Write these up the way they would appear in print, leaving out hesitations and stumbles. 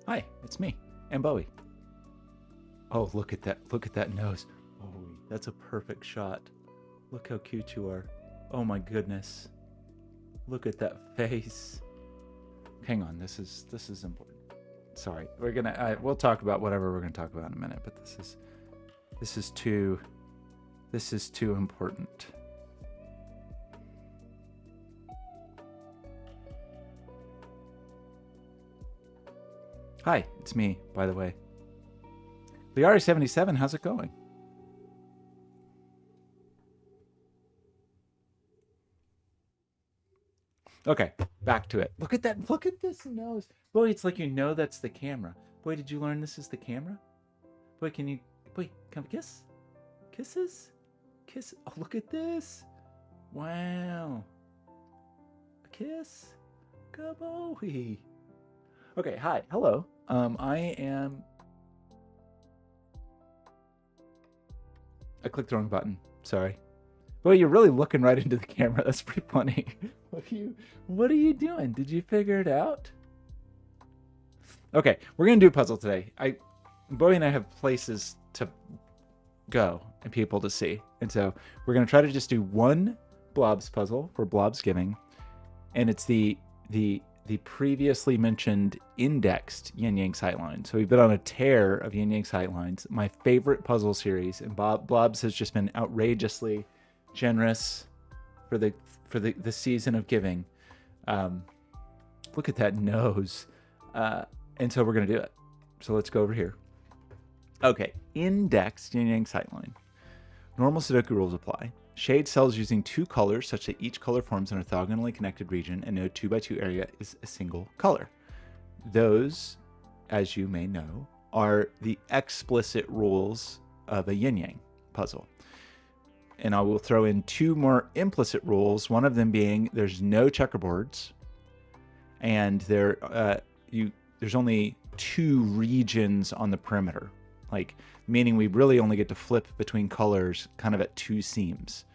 Hi, it's me, and Bowie. Oh, look at that nose. Bowie, that's a perfect shot. Look how cute you are. Oh my goodness. Look at that face. Hang on, this is important. Sorry, we'll talk about whatever we're gonna talk about in a minute, but this is too important. Hi, it's me, by the way. Liari77, how's it going? Okay, back to it. Look at this nose. Boy, it's like you know that's the camera. Boy, did you learn this is the camera? Boy, come kiss? Kisses? Kiss. Oh, look at this. Wow. A kiss? Go Bowie. Okay, hi, hello. I clicked the wrong button. Sorry. Boy, you're really looking right into the camera. That's pretty funny. What are you doing? Did you figure it out? Okay, we're gonna do a puzzle today. Bowie and I have places to go and people to see, and so we're gonna try to just do one Blobz puzzle for Blobzgiving, and it's the previously mentioned indexed yin yang sightline. So we've been on a tear of yin yang sightlines, my favorite puzzle series, and Blobz has just been outrageously generous for the season of giving. Look at that nose. And so we're gonna do it. So let's go over here. Okay, indexed yin yang sightline. Normal Sudoku rules apply. Shade cells using two colors such that each color forms an orthogonally connected region and no 2x2 area is a single color. Those, as you may know, are the explicit rules of a yin yang puzzle. And I will throw in two more implicit rules, one of them being there's no checkerboards, and there's only two regions on the perimeter, like meaning we really only get to flip between colors kind of at two seams.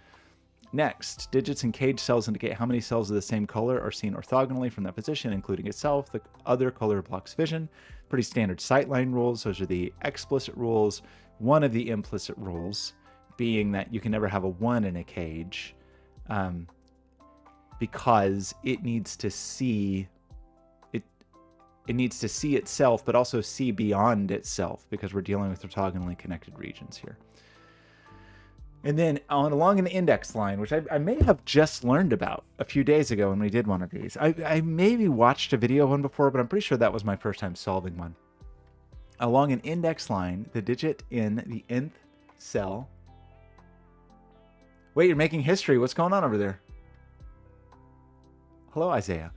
Next, digits and cage cells indicate how many cells of the same color are seen orthogonally from that position, including itself. The other color blocks vision. Pretty standard sightline rules. Those are the explicit rules. One of the implicit rules being that you can never have a 1 in a cage, because it needs to see itself, but also see beyond itself, because we're dealing with orthogonally connected regions here. And then along an index line, which I may have just learned about a few days ago when we did one of these. I maybe watched a video of one before, but I'm pretty sure that was my first time solving one. Along an index line, the digit in the nth cell. Wait, you're making history. What's going on over there? Hello, Isaiah.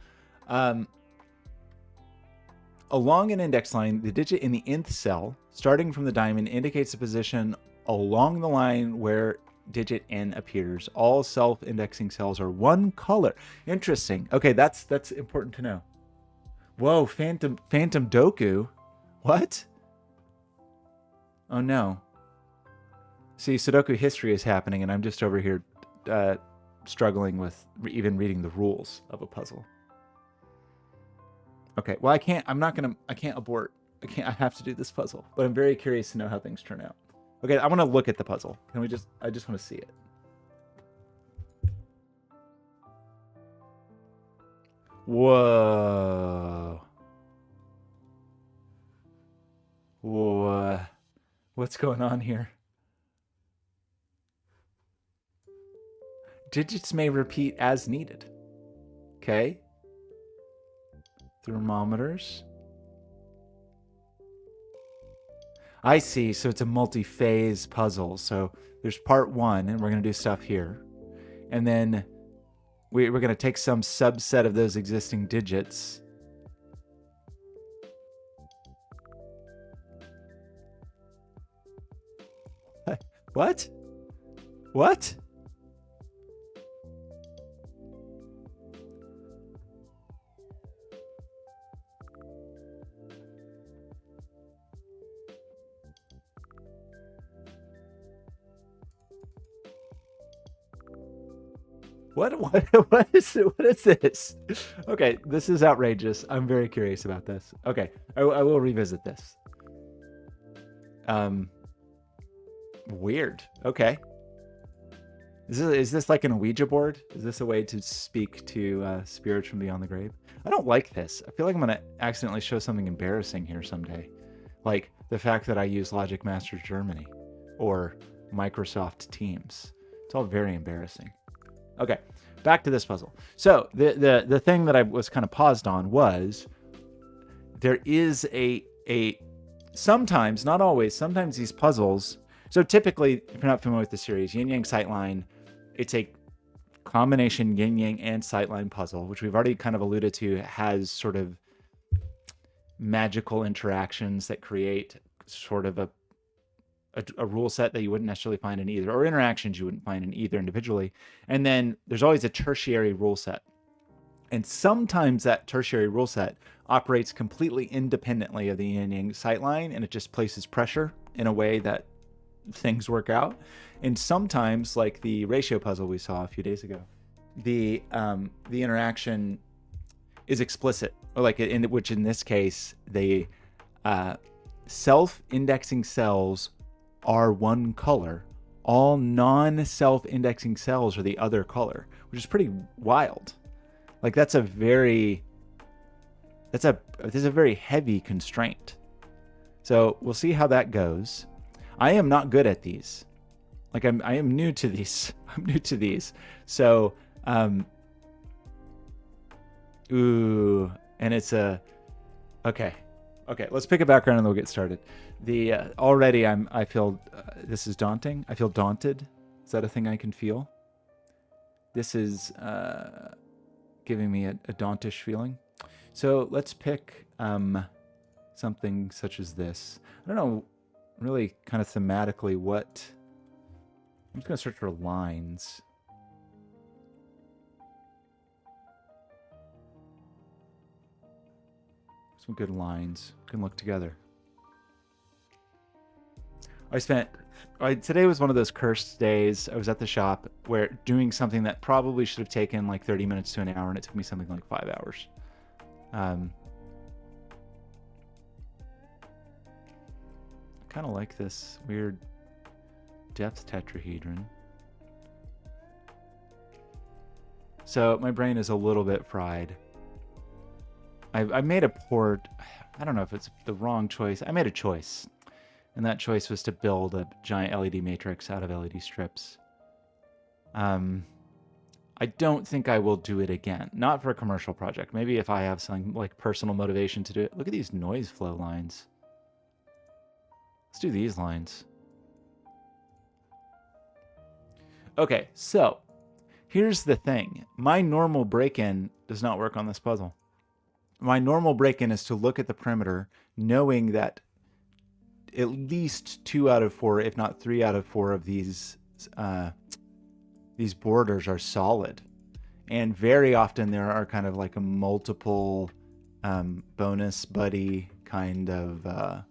Along an index line, the digit in the nth cell, starting from the diamond, indicates the position along the line where digit n appears. All self-indexing cells are one color. Interesting. Okay, that's important to know. Whoa, Phantom Doku. What? Oh no. See, Sudoku history is happening, and I'm just over here struggling with even reading the rules of a puzzle. Okay, well, I can't abort. I have to do this puzzle, but I'm very curious to know how things turn out. Okay, I want to look at the puzzle. I just want to see it. Whoa. Whoa. What's going on here? Digits may repeat as needed. Okay. Thermometers. I see. So it's a multi-phase puzzle. So there's part 1, and we're going to do stuff here. And then we're going to take some subset of those existing digits. What? What? What is this? Okay, this is outrageous. I'm very curious about this. Okay, I will revisit this. Weird. Okay. Is this like an Ouija board? Is this a way to speak to spirits from beyond the grave? I don't like this. I feel like I'm gonna accidentally show something embarrassing here someday, like the fact that I use Logic Master Germany or Microsoft Teams. It's all very embarrassing. Okay, back to this puzzle. So the thing that I was kind of paused on was there is a sometimes, not always, sometimes these puzzles. So typically, if you're not familiar with the series, Yin Yang Sightline, it's a combination yin yang and sightline puzzle, which we've already kind of alluded to, has sort of magical interactions that create sort of a rule set that you wouldn't necessarily find in either, or interactions you wouldn't find in either individually. And then there's always a tertiary rule set. And sometimes that tertiary rule set operates completely independently of the yin yang sightline, and it just places pressure in a way that things work out. And sometimes, like the ratio puzzle we saw a few days ago, the interaction is explicit, or like which in this case, the self-indexing cells are one color. All non-self-indexing cells are the other color, which is pretty wild. Like that's a very heavy constraint. So we'll see how that goes. I am not good at these. Like I am new to these. I'm new to these. So, ooh, and it's okay. Let's pick a background and we'll get started. Already I feel this is daunting. I feel daunted. Is that a thing I can feel? This is giving me a dauntish feeling. So let's pick something such as this. I don't know really kind of thematically what. I'm just going to search for lines. Some good lines can look together. Today was one of those cursed days. I was at the shop where doing something that probably should have taken like 30 minutes to an hour, and it took me something like 5 hours. I kind of like this weird depth tetrahedron. So my brain is a little bit fried. I made a poor, I don't know if it's the wrong choice. I made a choice. And that choice was to build a giant LED matrix out of LED strips. I don't think I will do it again. Not for a commercial project. Maybe if I have some like personal motivation to do it. Look at these noise flow lines. Let's do these lines. Okay, so here's the thing. My normal break-in does not work on this puzzle. My normal break-in is to look at the perimeter, knowing that at least 2 out of 4, if not 3 out of 4 of these borders are solid. And very often there are kind of like a multiple bonus buddy kind of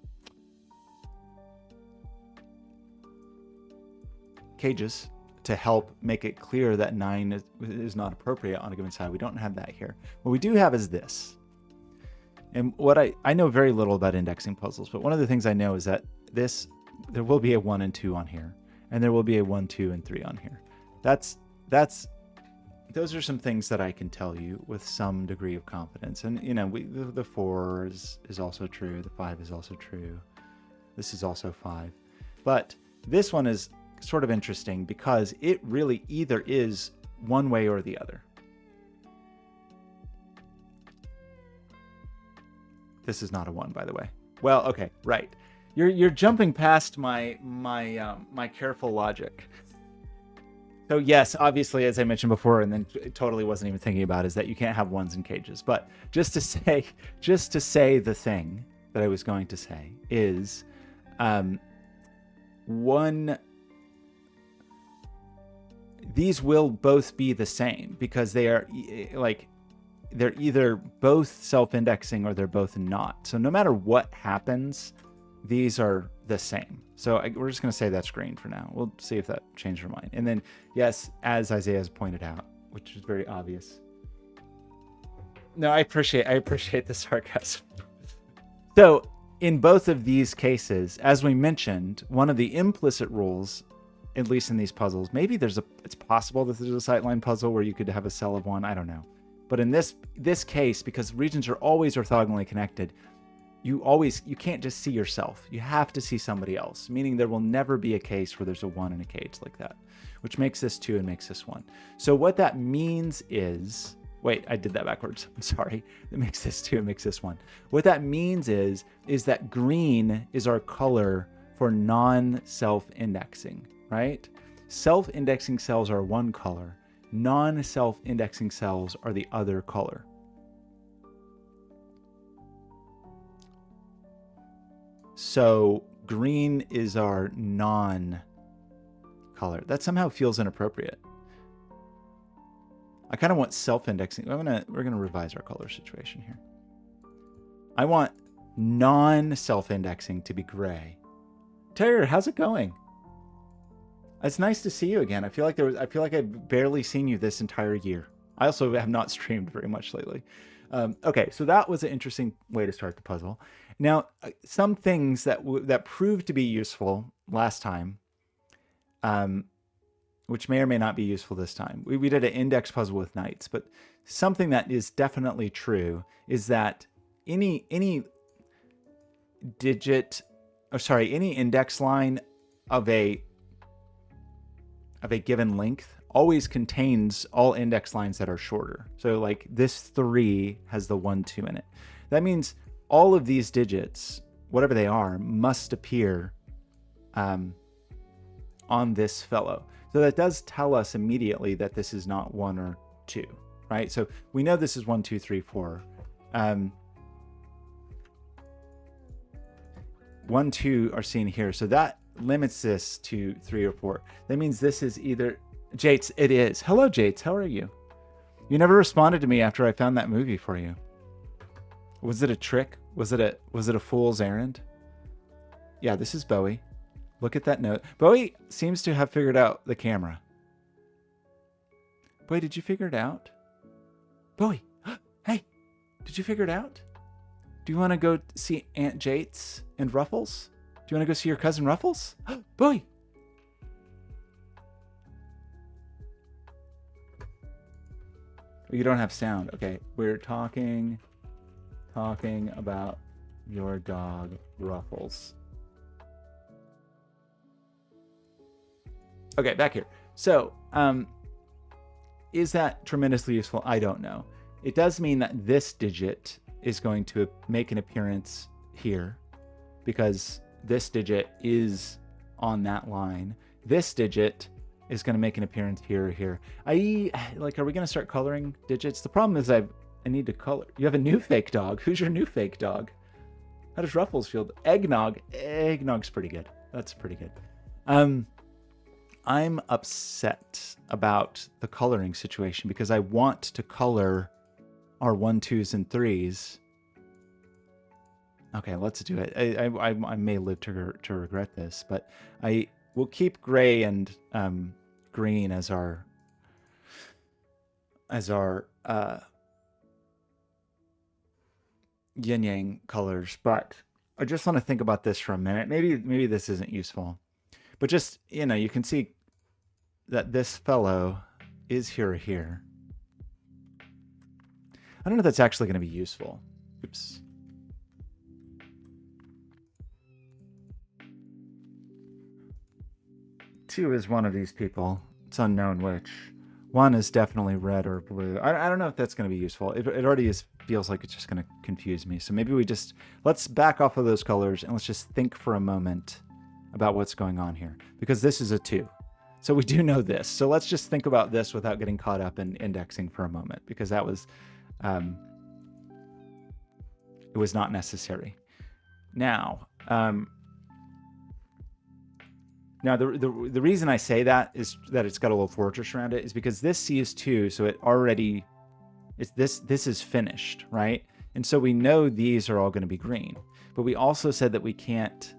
cages to help make it clear that 9 is not appropriate on a given side. We don't have that here. What we do have is this. And what I know very little about indexing puzzles, but one of the things I know is that there will be a 1 and 2 on here, and there will be a 1, 2, and 3 on here. Those are some things that I can tell you with some degree of confidence. And you know, the 4 is also true. The 5 is also true. This is also 5. But this one is sort of interesting because it really either is one way or the other. This is not a 1, by the way. Well, okay, right. You're jumping past my careful logic. So yes, obviously, as I mentioned before, and then totally wasn't even thinking about, is that you can't have 1s in cages. But just to say the thing that I was going to say is, these will both be the same because they are like. They're either both self-indexing or they're both not. So no matter what happens, these are the same. So we're just going to say that's green for now. We'll see if that changed our mind. And then, yes, as Isaiah has pointed out, which is very obvious. No, I appreciate the sarcasm. So in both of these cases, as we mentioned, one of the implicit rules, at least in these puzzles, maybe it's possible that there's a sightline puzzle where you could have a cell of one, I don't know. But in this case, because regions are always orthogonally connected, you can't just see yourself. You have to see somebody else, meaning there will never be a case where there's a 1 in a cage like that, which makes this 2 and makes this 1. So what that means is, wait, I did that backwards. I'm sorry. It makes this 2 and makes this 1. What that means is that green is our color for non-self-indexing, right? Self-indexing cells are one color. Non-self-indexing cells are the other color. So green is our non-color. That somehow feels inappropriate. I kind of want self-indexing. We're gonna revise our color situation here. I want non-self-indexing to be gray. Terry, how's it going? It's nice to see you again. I feel like I've barely seen you this entire year. I also have not streamed very much lately. Okay, so that was an interesting way to start the puzzle. Now, some things that proved to be useful last time, which may or may not be useful this time. We did an index puzzle with knights, but something that is definitely true is that any index line of a given length always contains all index lines that are shorter. So like this 3 has the 1, 2 in it. That means all of these digits, whatever they are, must appear on this fellow. So that does tell us immediately that this is not 1 or 2, right? So we know this is 1, 2, 3, 4. 1, 2 are seen here. So that limits this to 3 or 4. That means this is either Jates. It is. Hello, Jates. How are you? You never responded to me after I found that movie for you. Was it a trick? Was it a fool's errand? Yeah, this is Bowie. Look at that note. Bowie seems to have figured out the camera. Bowie, did you figure it out? Bowie, hey, did you figure it out? Do you want to go see Aunt Jates and Ruffles? Do you want to go see your cousin Ruffles? Bowie! You don't have sound. Okay, we're talking about your dog Ruffles. Okay, back here. So, is that tremendously useful? I don't know. It does mean that this digit is going to make an appearance here because this digit is on that line. This digit is going to make an appearance here or here. Are we going to start coloring digits? The problem is I need to color. You have a new fake dog. Who's your new fake dog? How does Ruffles feel? Eggnog. Eggnog's pretty good. That's pretty good. I'm upset about the coloring situation because I want to color our 1, 2s, and 3s. Okay, let's do it. I may live to regret this, but I will keep gray and green as our yin yang colors. But I just want to think about this for a minute. Maybe this isn't useful, but just you can see that this fellow is here or here. I don't know if that's actually going to be useful. Oops. Two is one of these people. It's unknown which. One is definitely red or blue. I don't know if that's going to be useful. It already feels like it's just going to confuse me. So maybe let's back off of those colors and let's just think for a moment about what's going on here. Because this is a 2. So we do know this. So let's just think about this without getting caught up in indexing for a moment, because that was, it was not necessary. Now, the reason I say that is that it's got a little fortress around it is because this C is 2, so this is finished, right? And so we know these are all going to be green, but we also said that we can't.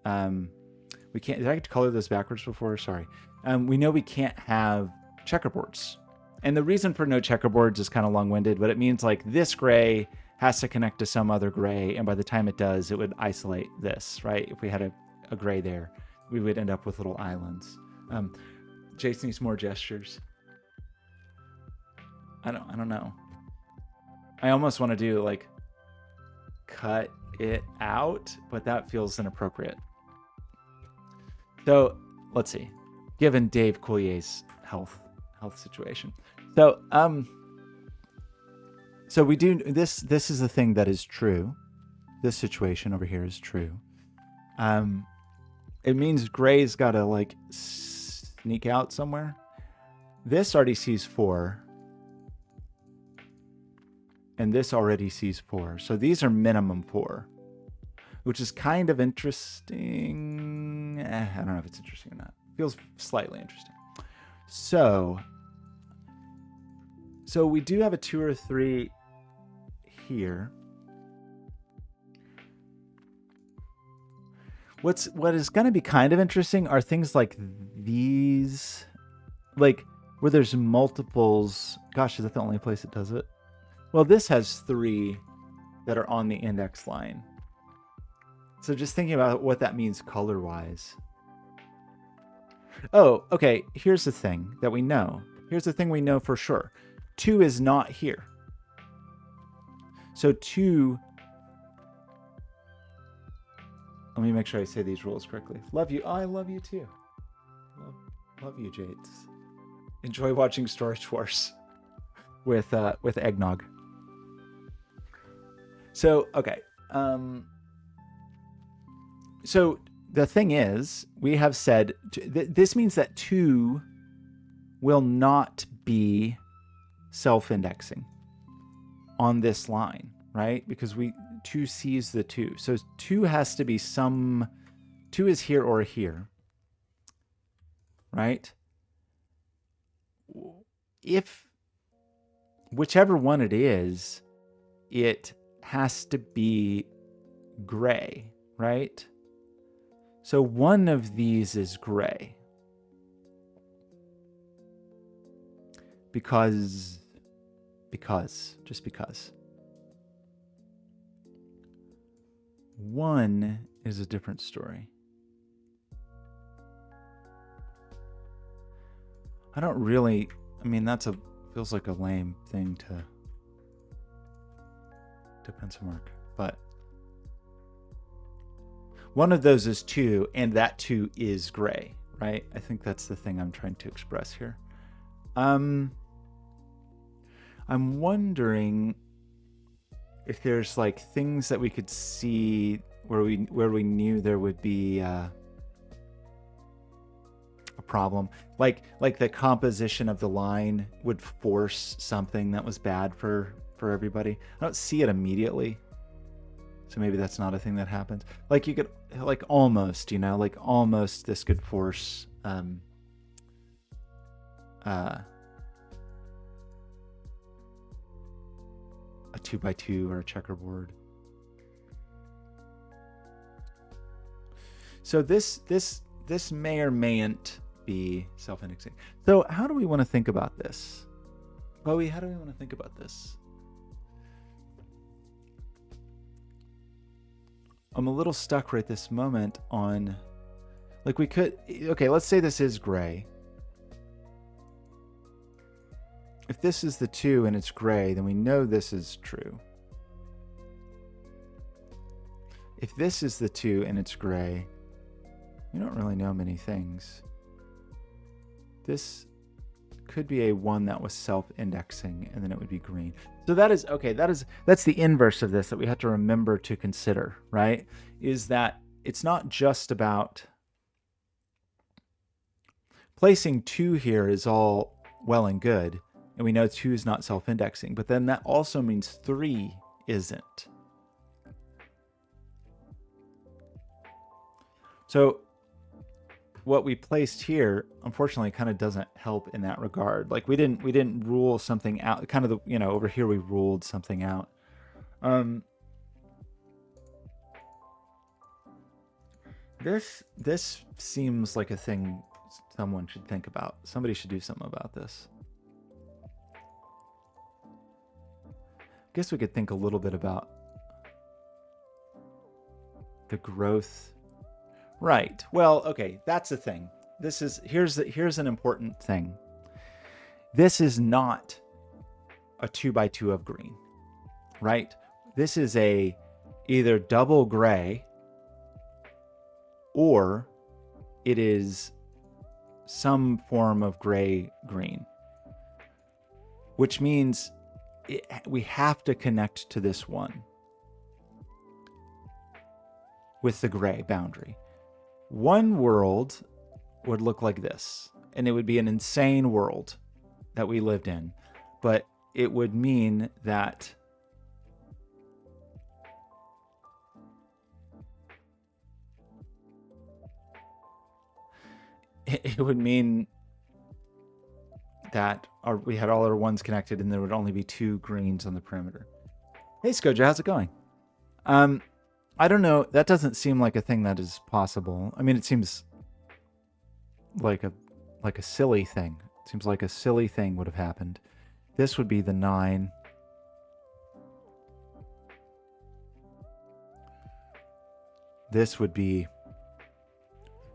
Did I color those backwards before? Sorry. We know we can't have checkerboards. And the reason for no checkerboards is kind of long-winded, but it means like this gray has to connect to some other gray, and by the time it does, it would isolate this, right? If we had a gray there, we would end up with little islands. Jason needs more gestures. I don't know. I almost want to do like cut it out, but that feels inappropriate. So let's see. Given Dave Collier's health situation. So we do this. This is the thing that is true. This situation over here is true. It means gray's got to like sneak out somewhere. This already sees 4. And this already sees 4. So these are minimum 4, which is kind of interesting. I don't know if it's interesting or not. Feels slightly interesting. So we do have a 2 or 3 here. What is going to be kind of interesting are things like these, like where there's multiples. Gosh, is that the only place it does it? Well, this has 3 that are on the index line. So just thinking about what that means color-wise. Oh, okay. Here's the thing that we know. Here's the thing we know for sure. 2 is not here. So 2... Let me make sure I say these rules correctly. Love you. Oh, I love you too. Love you, Jades. Enjoy watching Storage Wars with eggnog. So, okay. So the thing is, we have said, this means that 2 will not be self-indexing on this line, right? Because 2 sees the 2. So 2 has to be 2 is here or here, right? If whichever one it is, it has to be gray, right? So one of these is gray. Just because. One is a different story. I don't really, I mean, feels like a lame thing to pencil mark, but one of those is 2, and that 2 is gray, right? I think that's the thing I'm trying to express here. I'm wondering if there's like things that we could see where we knew there would be a problem, like the composition of the line would force something that was bad for everybody. I don't see it immediately, so maybe that's not a thing that happens. Like you could, like almost, like almost this could force a 2x2 or a checkerboard. So this may or mayn't be self-indexing. So how do we want to think about this? Bowie, how do we want to think about this? I'm a little stuck right this moment on, like we could, okay, let's say this is gray. If this is the 2 and it's gray, then we know this is true. If this is the 2 and it's gray, we don't really know many things. This could be a 1 that was self-indexing, and then it would be green. So that is, okay, that's the inverse of this that we have to remember to consider, right? Is that it's not just about placing 2 here is all well and good, and we know 2 is not self-indexing, but then that also means 3 isn't. So what we placed here, unfortunately, kind of doesn't help in that regard. Like we didn't rule something out. Kind of the, over here we ruled something out. This seems like a thing someone should think about. Somebody should do something about this. guess we could think a little bit about the growth. Right. Well, okay, that's the thing. Here's an important thing. This is not a 2x2 of green, right? This is a either double gray or it is some form of gray green, which means we have to connect to this one with the gray boundary. One world would look like this, and it would be an insane world that we lived in, but it would mean that it would mean that we had all our ones connected and there would only be 2 greens on the perimeter. Hey, Skoja, how's it going? I don't know. That doesn't seem like a thing that is possible. I mean, it seems like a silly thing. It seems like a silly thing would have happened. This would be the 9. This would be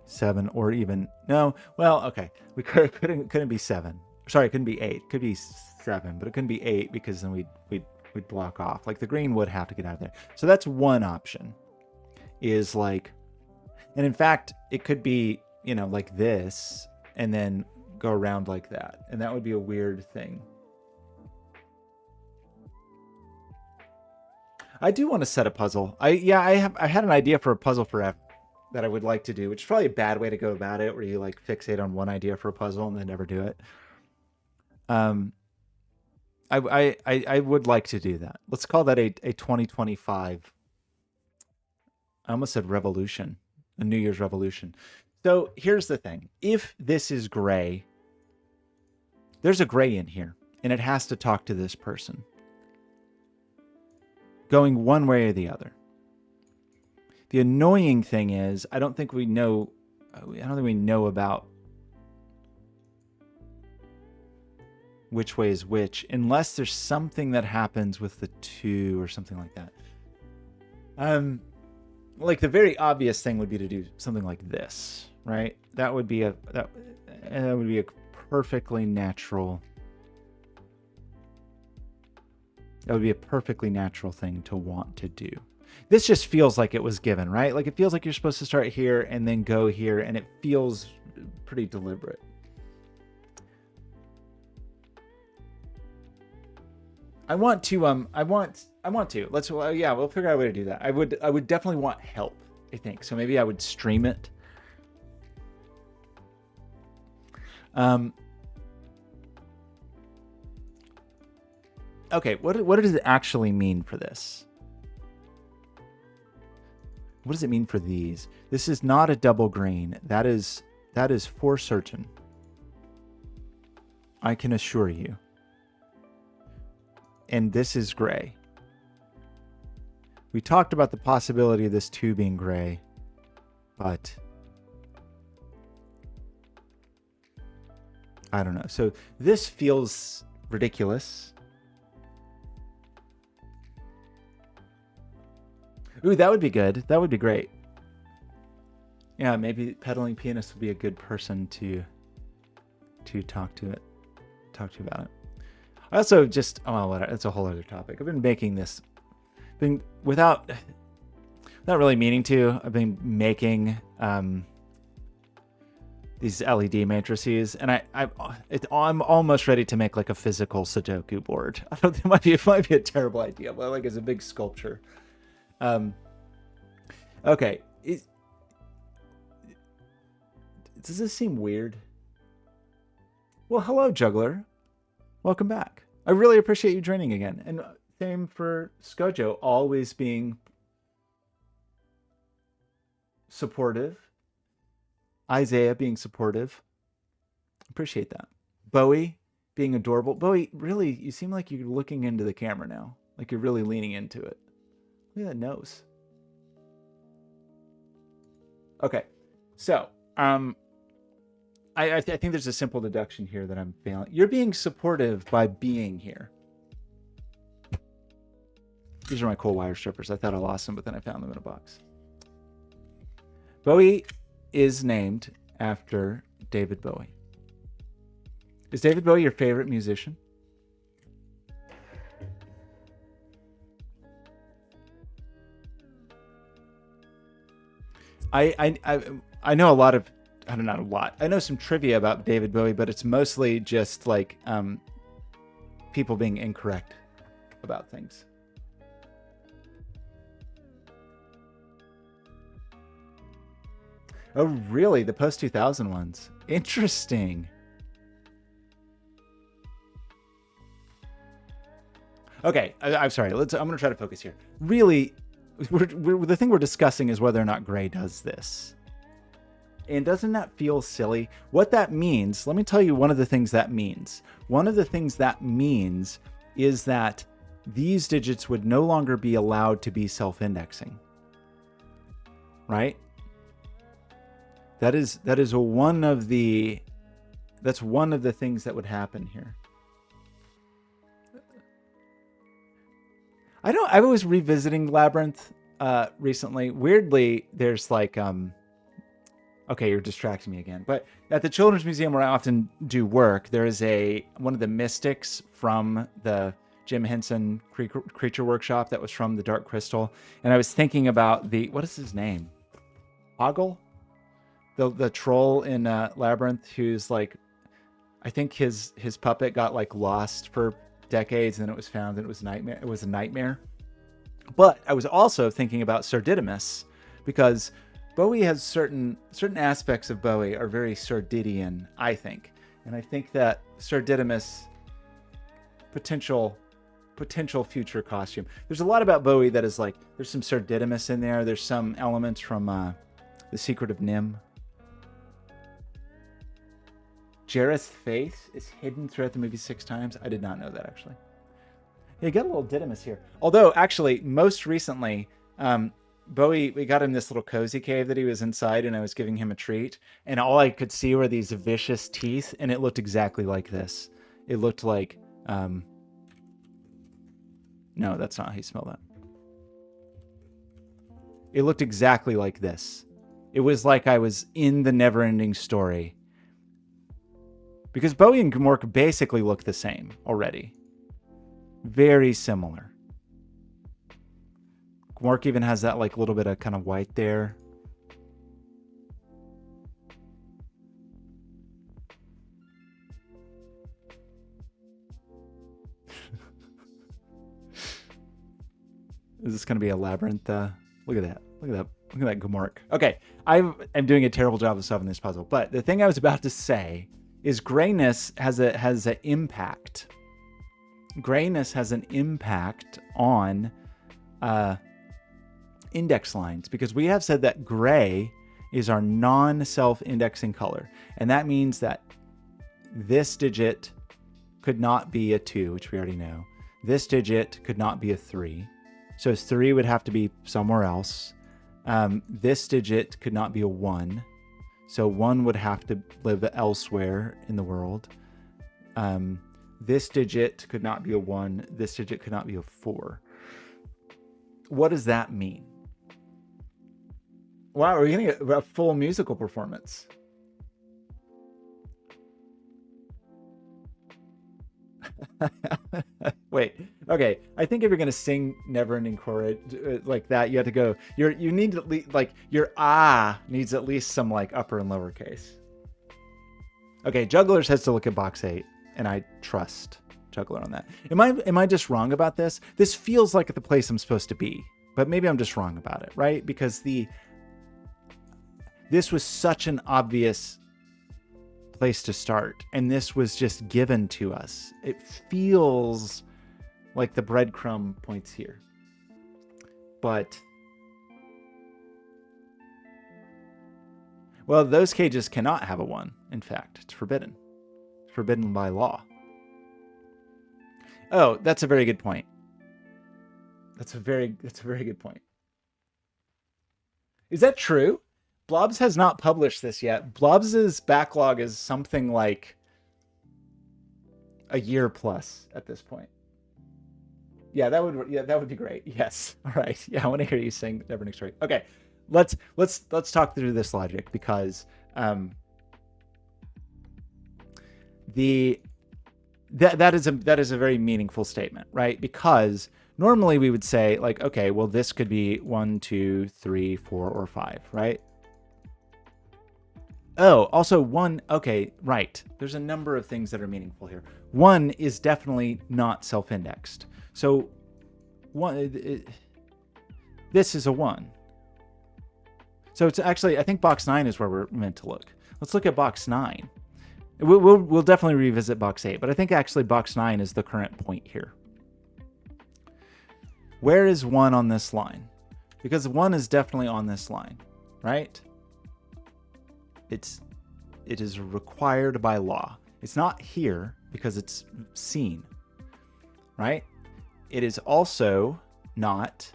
7, or even no. Well, okay, we couldn't be 7. Sorry, it couldn't be 8. It could be 7, but it couldn't be 8 because then we'd block off. Like the green would have to get out of there. So that's one option. Is like, and in fact, it could be, you know, like this, and then go around like that, and that would be a weird thing. I do want to set a puzzle. I had an idea for a puzzle forever that I would like to do, which is probably a bad way to go about it, where you like fixate on one idea for a puzzle and then never do it. I would like to do that. Let's call that a 2025. I almost said revolution, a New Year's revolution. So here's the thing. If this is gray, there's a gray in here, and it has to talk to this person, going one way or the other. The annoying thing is, I don't think we know about which way is which, unless there's something that happens with the 2 or something like that. Like the very obvious thing would be to do something like this, right? That would be a perfectly natural. That would be a perfectly natural thing to want to do. This just feels like it was given, right? Like it feels like you're supposed to start here and then go here, and it feels pretty deliberate. I want to. Let's. Yeah, we'll figure out a way to do that. I would definitely want help, I think. So maybe I would stream it. Okay, what does it actually mean for this? What does it mean for these? This is not a double green. That is for certain. I can assure you. And this is gray. We talked about the possibility of this 2 being gray, but I don't know. So this feels ridiculous. Ooh, that would be good. That would be great. Yeah, maybe Pedaling Pianist would be a good person to talk to about it. I also just, that's a whole other topic. I've been making this, without really meaning to. I've been making these LED matrices, and I'm almost ready to make like a physical Sudoku board. I don't think it might be a terrible idea, but like as a big sculpture. Okay. Does this seem weird? Well, hello, Juggler. Welcome back. I really appreciate you joining again. And same for Skojo, always being supportive. Isaiah being supportive. Appreciate that. Bowie being adorable. Bowie, really, you seem like you're looking into the camera now. Like you're really leaning into it. Look at that nose. Okay, so I think there's a simple deduction here that I'm failing. You're being supportive by being here. These are my cool wire strippers. I thought I lost them, but then I found them in a box. Bowie is named after David Bowie. Is David Bowie your favorite musician? I know a lot of, I don't know a lot. I know some trivia about David Bowie, but it's mostly just like people being incorrect about things. Oh, really? The post-2000 ones. Interesting. Okay, I'm sorry. I'm going to try to focus here. Really, the thing we're discussing is whether or not Gray does this. And doesn't that feel silly? What that means, let me tell you one of the things that means. One of the things that means is that these digits would no longer be allowed to be self-indexing. Right? That's one of the things that would happen here. I was revisiting Labyrinth recently. Weirdly, there's like okay, you're distracting me again. But at the Children's Museum where I often do work, there is one of the mystics from the Jim Henson Creature Workshop that was from the Dark Crystal. And I was thinking about what is his name? Hoggle? The troll in Labyrinth who's like, I think his puppet got like lost for decades and then it was found and it was a nightmare. But I was also thinking about Sir Didymus because Bowie has certain aspects of Bowie are very Sardidian, I think. And I think that Sir Didymus potential future costume. There's a lot about Bowie that is like, there's some Sir Didymus in there. There's some elements from The Secret of Nim. Jareth's face is hidden throughout the movie 6 times. I did not know that, actually. Yeah, you got a little Didymus here. Although, actually, most recently, Bowie, we got him this little cozy cave that he was inside, and I was giving him a treat. And all I could see were these vicious teeth, and it looked exactly like this. It looked like... no, that's not how you spell that. It looked exactly like this. It was like I was in the Neverending Story. Because Bowie and Gmork basically look the same already. Very similar. Gmork even has that like little bit of kind of white there. Is this going to be a labyrinth? Look at that. Look at that. Look at that Gmork. Okay, I'm doing a terrible job of solving this puzzle. But the thing I was about to say is grayness has an impact. Grayness has an impact on index lines because we have said that gray is our non-self-indexing color. And that means that this digit could not be a 2, which we already know. This digit could not be a 3. So 3 would have to be somewhere else. This digit could not be a 1. So 1 would have to live elsewhere in the world. This digit could not be a 1. This digit could not be a 4. What does that mean? Wow, are we going to get a full musical performance? Wait, okay. I think if you're gonna sing Neverending Chorus like that, you have to go. You need to like your needs at least some like upper and lower case. Okay, Jugglers has to look at box 8, and I trust Juggler on that. Am I just wrong about this? This feels like the place I'm supposed to be, but maybe I'm just wrong about it, right? Because this was such an obvious place to start, and this was just given to us. It feels like the breadcrumb points here, but well, those cages cannot have a 1. In fact, it's forbidden. It's forbidden by law. Oh, that's a very good point. That's a very good point. Is that true? Blobz has not published this yet. Blobz's backlog is something like a year plus at this point. Yeah, that would be great. Yes. All right. Yeah, I want to hear you sing Never Story. Okay. Let's talk through this logic because the that is a very meaningful statement, right? Because normally we would say like, okay, well this could be 1, 2, 3, 4, or 5, right? Oh, also 1, okay, right. There's a number of things that are meaningful here. 1 is definitely not self-indexed. So this is a 1. So it's actually, I think box 9 is where we're meant to look. Let's look at box 9. We'll definitely revisit box 8, but I think actually box 9 is the current point here. Where is 1 on this line? Because 1 is definitely on this line, right? It is required by law. It's not here because it's seen, right? It is also not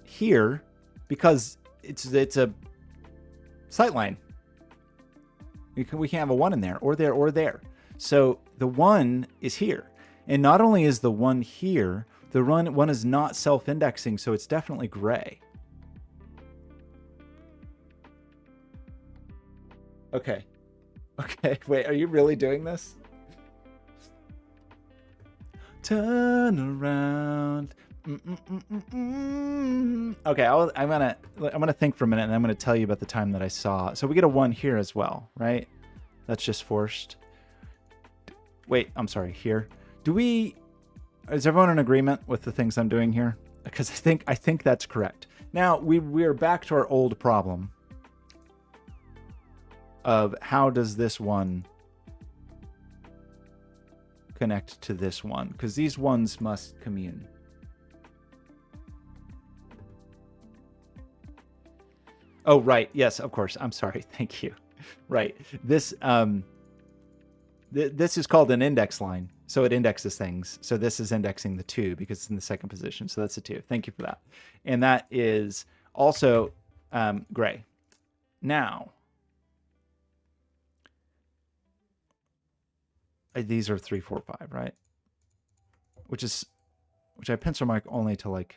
here because it's a sightline. We can't have a 1 in there or there or there. So the 1 is here. And not only is the 1 here, the 1 is not self-indexing, so it's definitely gray. Okay. Okay, wait, are you really doing this? Turn around. Okay, I'm gonna think for a minute, and I'm gonna tell you about the time that I saw. So we get a 1 here as well, right? That's just forced. Wait, I'm sorry. Here, is everyone in agreement with the things I'm doing here? Because I think that's correct. Now we're back to our old problem of how does this 1 connect to this 1? Because these 1s must commune. Oh, right. Yes, of course. I'm sorry. Thank you. Right. This this is called an index line. So it indexes things. So this is indexing the 2 because it's in the second position. So that's a 2. Thank you for that. And that is also gray. Now, these are 3, 4, 5, right? Which I pencil mark only to like,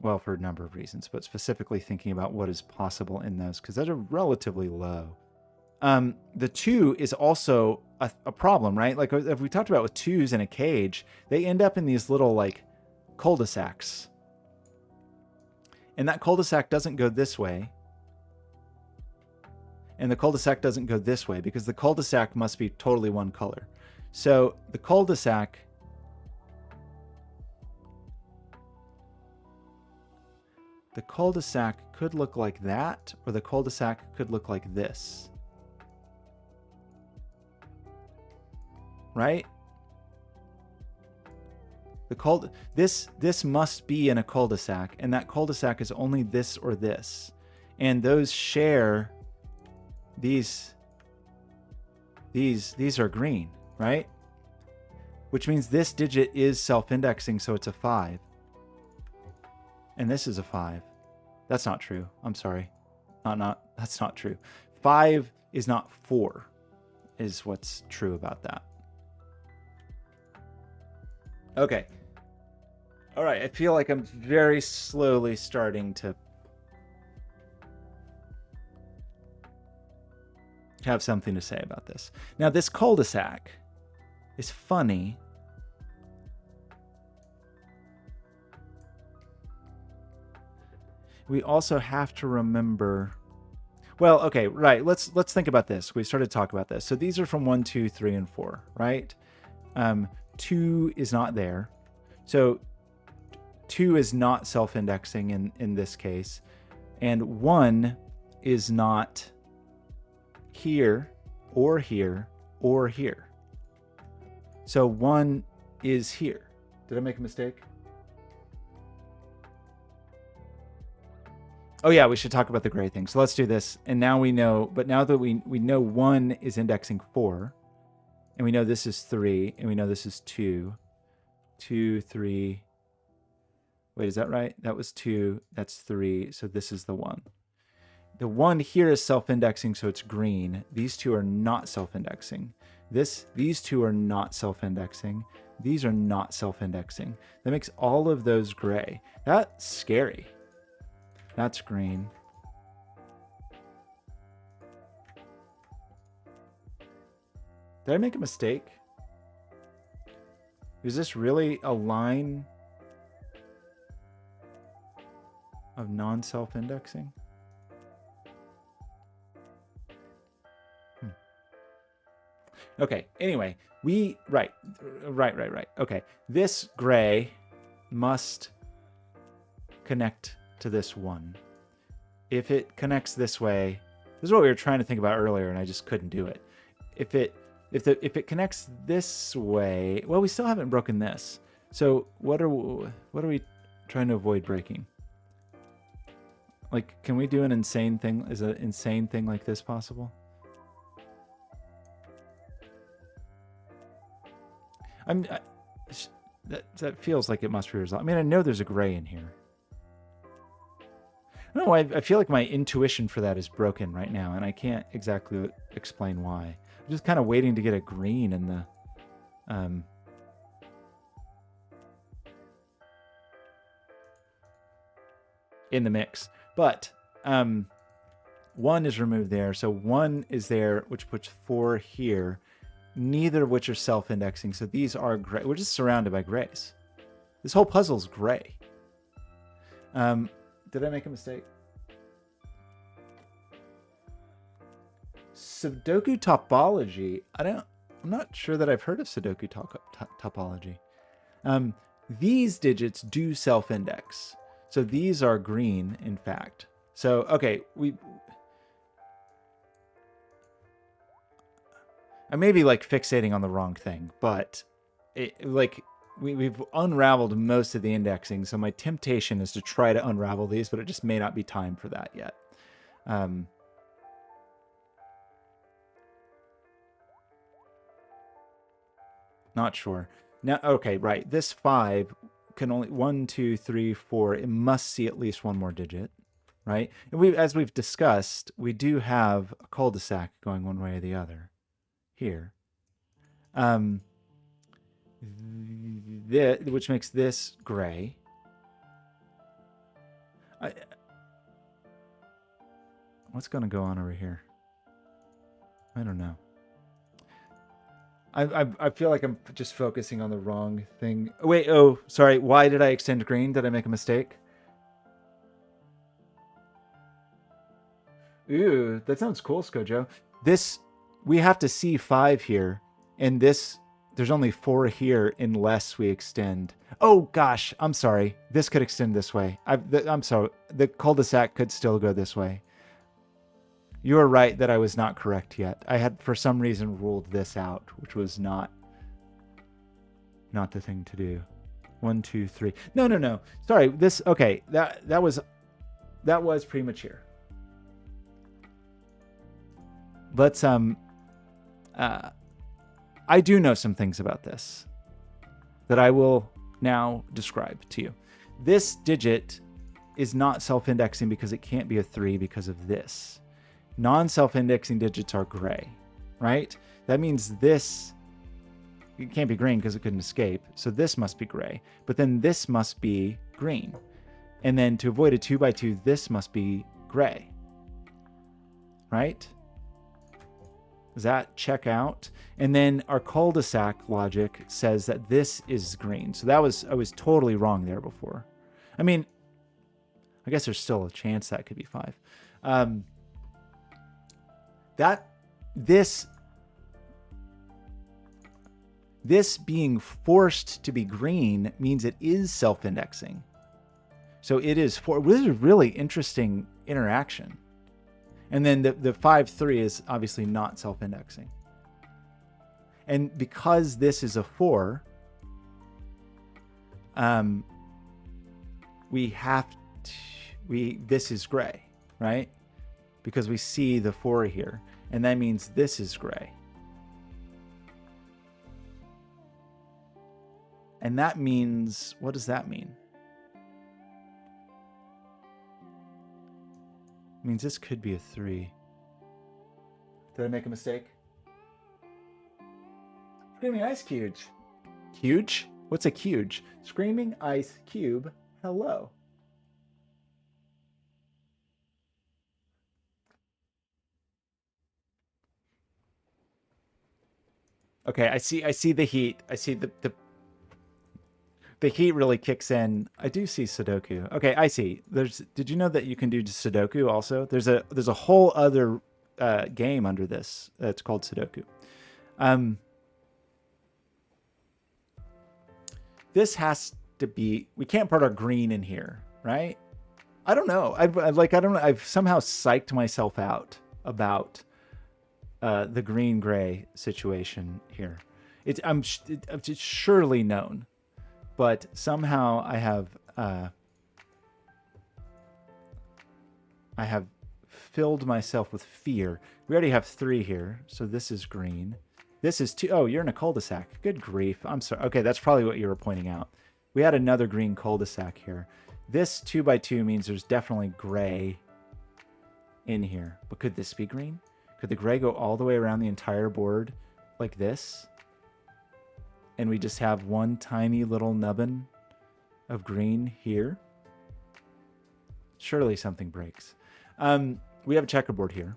well, for a number of reasons, but specifically thinking about what is possible in those, because those are relatively low. The 2 is also a problem, right? Like if we talked about with 2s in a cage, they end up in these little like cul-de-sacs. And that cul-de-sac doesn't go this way. And the cul-de-sac doesn't go this way because the cul-de-sac must be totally one color. So the cul-de-sac could look like that, or the cul-de-sac could look like this. Right? This must be in a cul-de-sac, and that cul-de-sac is only this or this. And those share these are green, right? Which means this digit is self-indexing, so it's a 5. And this is a 5. That's not true. I'm sorry. That's not true. 5 is not 4, is what's true about that. Okay. All right. I feel like I'm very slowly starting to have something to say about this. Now, this cul-de-sac is funny. We also have to remember, well, okay, right. Let's think about this. We started to talk about this. So these are from 1, 2, 3, and 4, right? 2 is not there. So 2 is not self-indexing in this case. And 1 is not here or here or here. So 1 is here. Did I make a mistake? Oh yeah, we should talk about the gray thing. So let's do this. And now we know, but now that we know 1 is indexing 4, and we know this is 3, and we know this is 2, 2, 3. Wait, is that right? That was 2, that's 3, so this is the 1. The 1 here is self-indexing, so it's green. These two are not self-indexing. These two are not self-indexing. These are not self-indexing. That makes all of those gray. That's scary. That's green. Did I make a mistake? Is this really a line of non-self-indexing? Okay, anyway, right. Okay, this gray must connect to this one. If it connects this way, this is what we were trying to think about earlier, and I just couldn't do it. If it connects this way, well, we still haven't broken this. So what are we trying to avoid breaking? Like, can we do an insane thing? Is an insane thing like this possible? That feels like it must be resolved. I mean, I know there's a gray in here. No, I feel like my intuition for that is broken right now, and I can't exactly explain why. I'm just kind of waiting to get a green in the mix. But 1 is removed there, so 1 is there, which puts 4 here. Neither of which are self-indexing, so these are gray. We're just surrounded by grays. This whole puzzle's gray. Did I make a mistake? Sudoku topology. I'm not sure that I've heard of Sudoku topology. These digits do self-index, so these are green, in fact. So okay, I may be like fixating on the wrong thing, but we've unraveled most of the indexing, so my temptation is to try to unravel these, but it just may not be time for that yet. Not sure. Now, okay, right. This 5 can only 1, 2, 3, 4. It must see at least one more digit, right? And as we've discussed, we do have a cul-de-sac going one way or the other here. Which makes this gray. What's going to go on over here? I don't know. I feel like I'm just focusing on the wrong thing. Wait, oh, sorry. Why did I extend green? Did I make a mistake? Ooh, that sounds cool, Skojo. We have to see 5 here, and there's only 4 here unless we extend. Oh gosh, I'm sorry. This could extend this way. I'm sorry. The cul-de-sac could still go this way. You are right that I was not correct yet. I had, for some reason, ruled this out, which was not the thing to do. 1, 2, 3. No. Sorry. Okay. That was premature. Let's I do know some things about this that I will now describe to you. This digit is not self-indexing because it can't be a 3 because of this. Non-self-indexing digits are gray, right? That means it can't be green because it couldn't escape. So this must be gray. But then this must be green. And then to avoid a 2 by 2, this must be gray. Right? Does that check out? And then our cul-de-sac logic says that this is green. So I was totally wrong there before. I mean, I guess there's still a chance that could be 5. This being forced to be green means it is self-indexing. So it is this is a really interesting interaction. And then the 5, 3 is obviously not self-indexing. And because this is a 4, this is gray, right? Because we see the 4 here, and that means this is gray. And that means, what does that mean? It means this could be a 3. Did I make a mistake? Screaming Ice Cube. Huge? What's a huge? Screaming ice cube. Hello. Okay, I see the heat. I see the heat really kicks in. I do see Sudoku. Okay, I see. Did you know that you can do Sudoku also? There's a whole other game under this that's called Sudoku. This has to be. We can't put our green in here, right? I don't know. I don't know. I've somehow psyched myself out about the green gray situation here. It's surely known, but somehow I have filled myself with fear. We already have 3 here, so this is green. This is 2. Oh, you're in a cul-de-sac. Good grief. I'm sorry. Okay, that's probably what you were pointing out. We had another green cul-de-sac here. This 2x2 means there's definitely gray in here. But could this be green? Could the gray go all the way around the entire board like this? And we just have one tiny little nubbin of green here? Surely something breaks. We have a checkerboard here.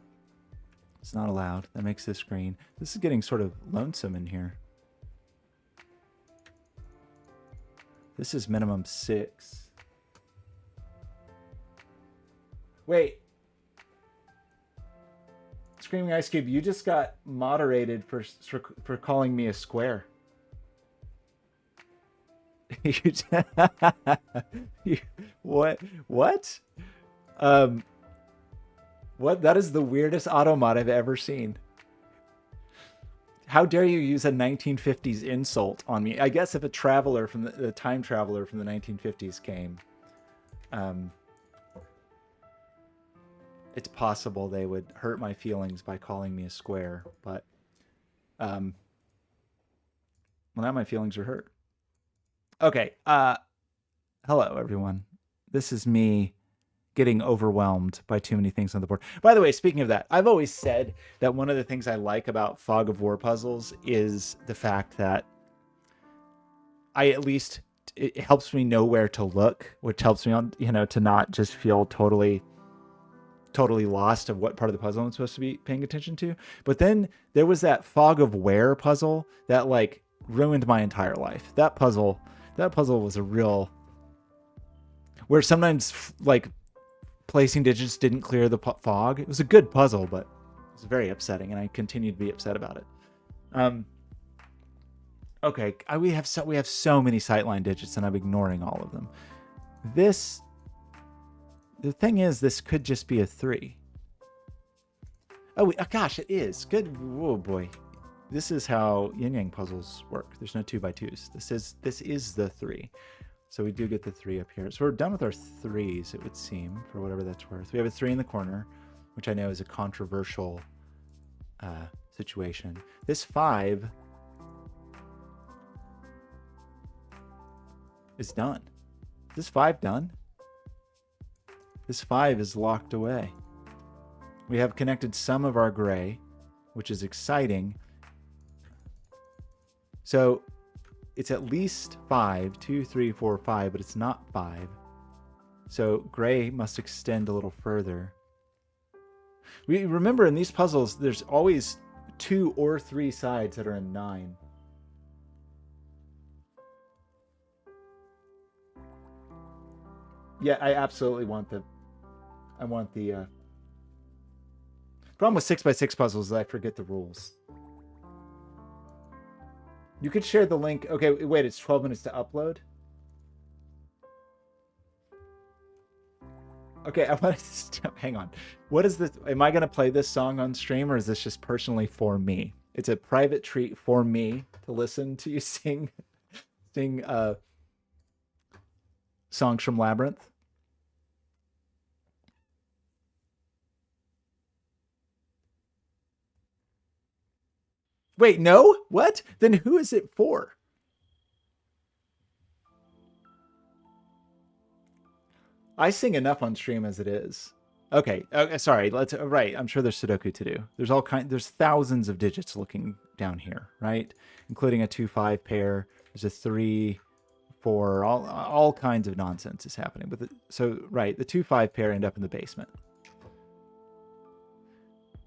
It's not allowed. That makes this green. This is getting sort of lonesome in here. This is minimum 6. Wait. Screaming Ice Cube, you just got moderated for calling me a square. What? What? What? That is the weirdest automod I've ever seen. How dare you use a 1950s insult on me? I guess if a traveler from the time traveler from the 1950s came, it's possible they would hurt my feelings by calling me a square. But, well, now my feelings are hurt. Okay. Hello, everyone. This is me getting overwhelmed by too many things on the board. By the way, speaking of that, I've always said that one of the things I like about Fog of War puzzles is the fact that it helps me know where to look, which helps me to not just feel totally lost of what part of the puzzle I'm supposed to be paying attention to. But then there was that Fog of Where puzzle that like ruined my entire life. That puzzle was a real, where sometimes like placing digits didn't clear the fog. It was a good puzzle, but it was very upsetting, and I continue to be upset about it. Okay, we have so many sightline digits, and I'm ignoring all of them. The thing is, this could just be a 3. Oh gosh, it is. Good. Whoa, boy. This is how yin-yang puzzles work. There's no 2x2s. This is the 3. So we do get the 3 up here. So we're done with our 3s, it would seem, for whatever that's worth. We have a 3 in the corner, which I know is a controversial situation. This 5 is done. Is this 5 done? This 5 is locked away. We have connected some of our gray, which is exciting. So it's at least 5, 2, 3, 4, 5, but it's not 5. So gray must extend a little further. We remember in these puzzles, there's always 2 or 3 sides that are in 9. Yeah, I absolutely want the problem with 6x6 puzzles is I forget the rules. You could share the link. Okay, wait, it's 12 minutes to upload. Okay, I want to hang on. What is this? Am I going to play this song on stream, or is this just personally for me? It's a private treat for me to listen to you sing songs from Labyrinth. Wait, no? What? Then who is it for? I sing enough on stream as it is. Okay, sorry. Right. I'm sure there's Sudoku to do. There's thousands of digits looking down here, right? Including a 2-5 pair. There's a 3, 4, all kinds of nonsense is happening. But so right, the 2, 5 pair end up in the basement.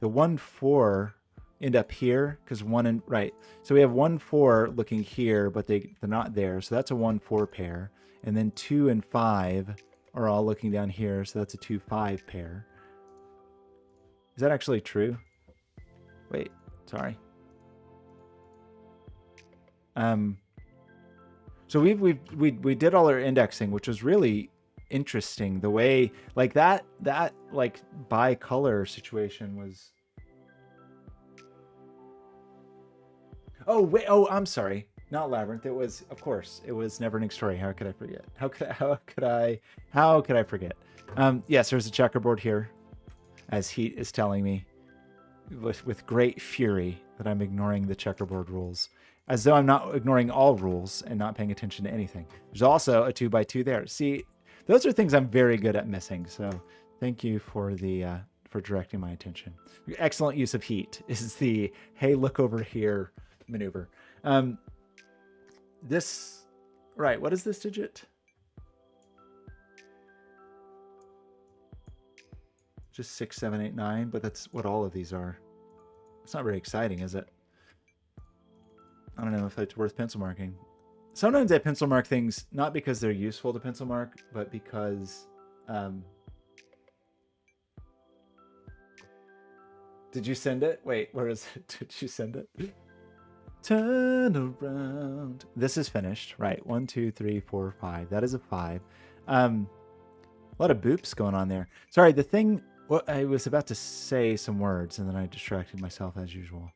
The 1, 4 end up here because 1 and right. So we have 1, 4 looking here, but they're not there. So that's a 1, 4 pair. And then 2 and 5 are all looking down here. So that's a 2, 5 pair. Is that actually true? Wait, sorry. So we did all our indexing, which was really interesting. The way like that like by color situation was. Oh wait, oh I'm sorry, not Labyrinth. It was, of course, it was Neverending Story. How could I forget? How could I forget? Yes, there's a checkerboard here, as Heat is telling me with great fury that I'm ignoring the checkerboard rules, as though I'm not ignoring all rules and not paying attention to anything. There's also a 2x2 there. See, those are things I'm very good at missing. So thank you for the for directing my attention. Excellent use of Heat is the hey, look over here maneuver. This, right, what is this digit? Just 6, 7, 8, 9, but that's what all of these are. It's not very exciting, is it? I don't know if it's worth pencil marking. Sometimes I pencil mark things not because they're useful to pencil mark, but because did you send it? Wait, where is it? Did you send it? Turn around. This is finished, right? 1, 2, 3, 4, 5. That is a 5. A lot of boops going on there. Sorry, the thing. Well, I was about to say some words and then I distracted myself as usual.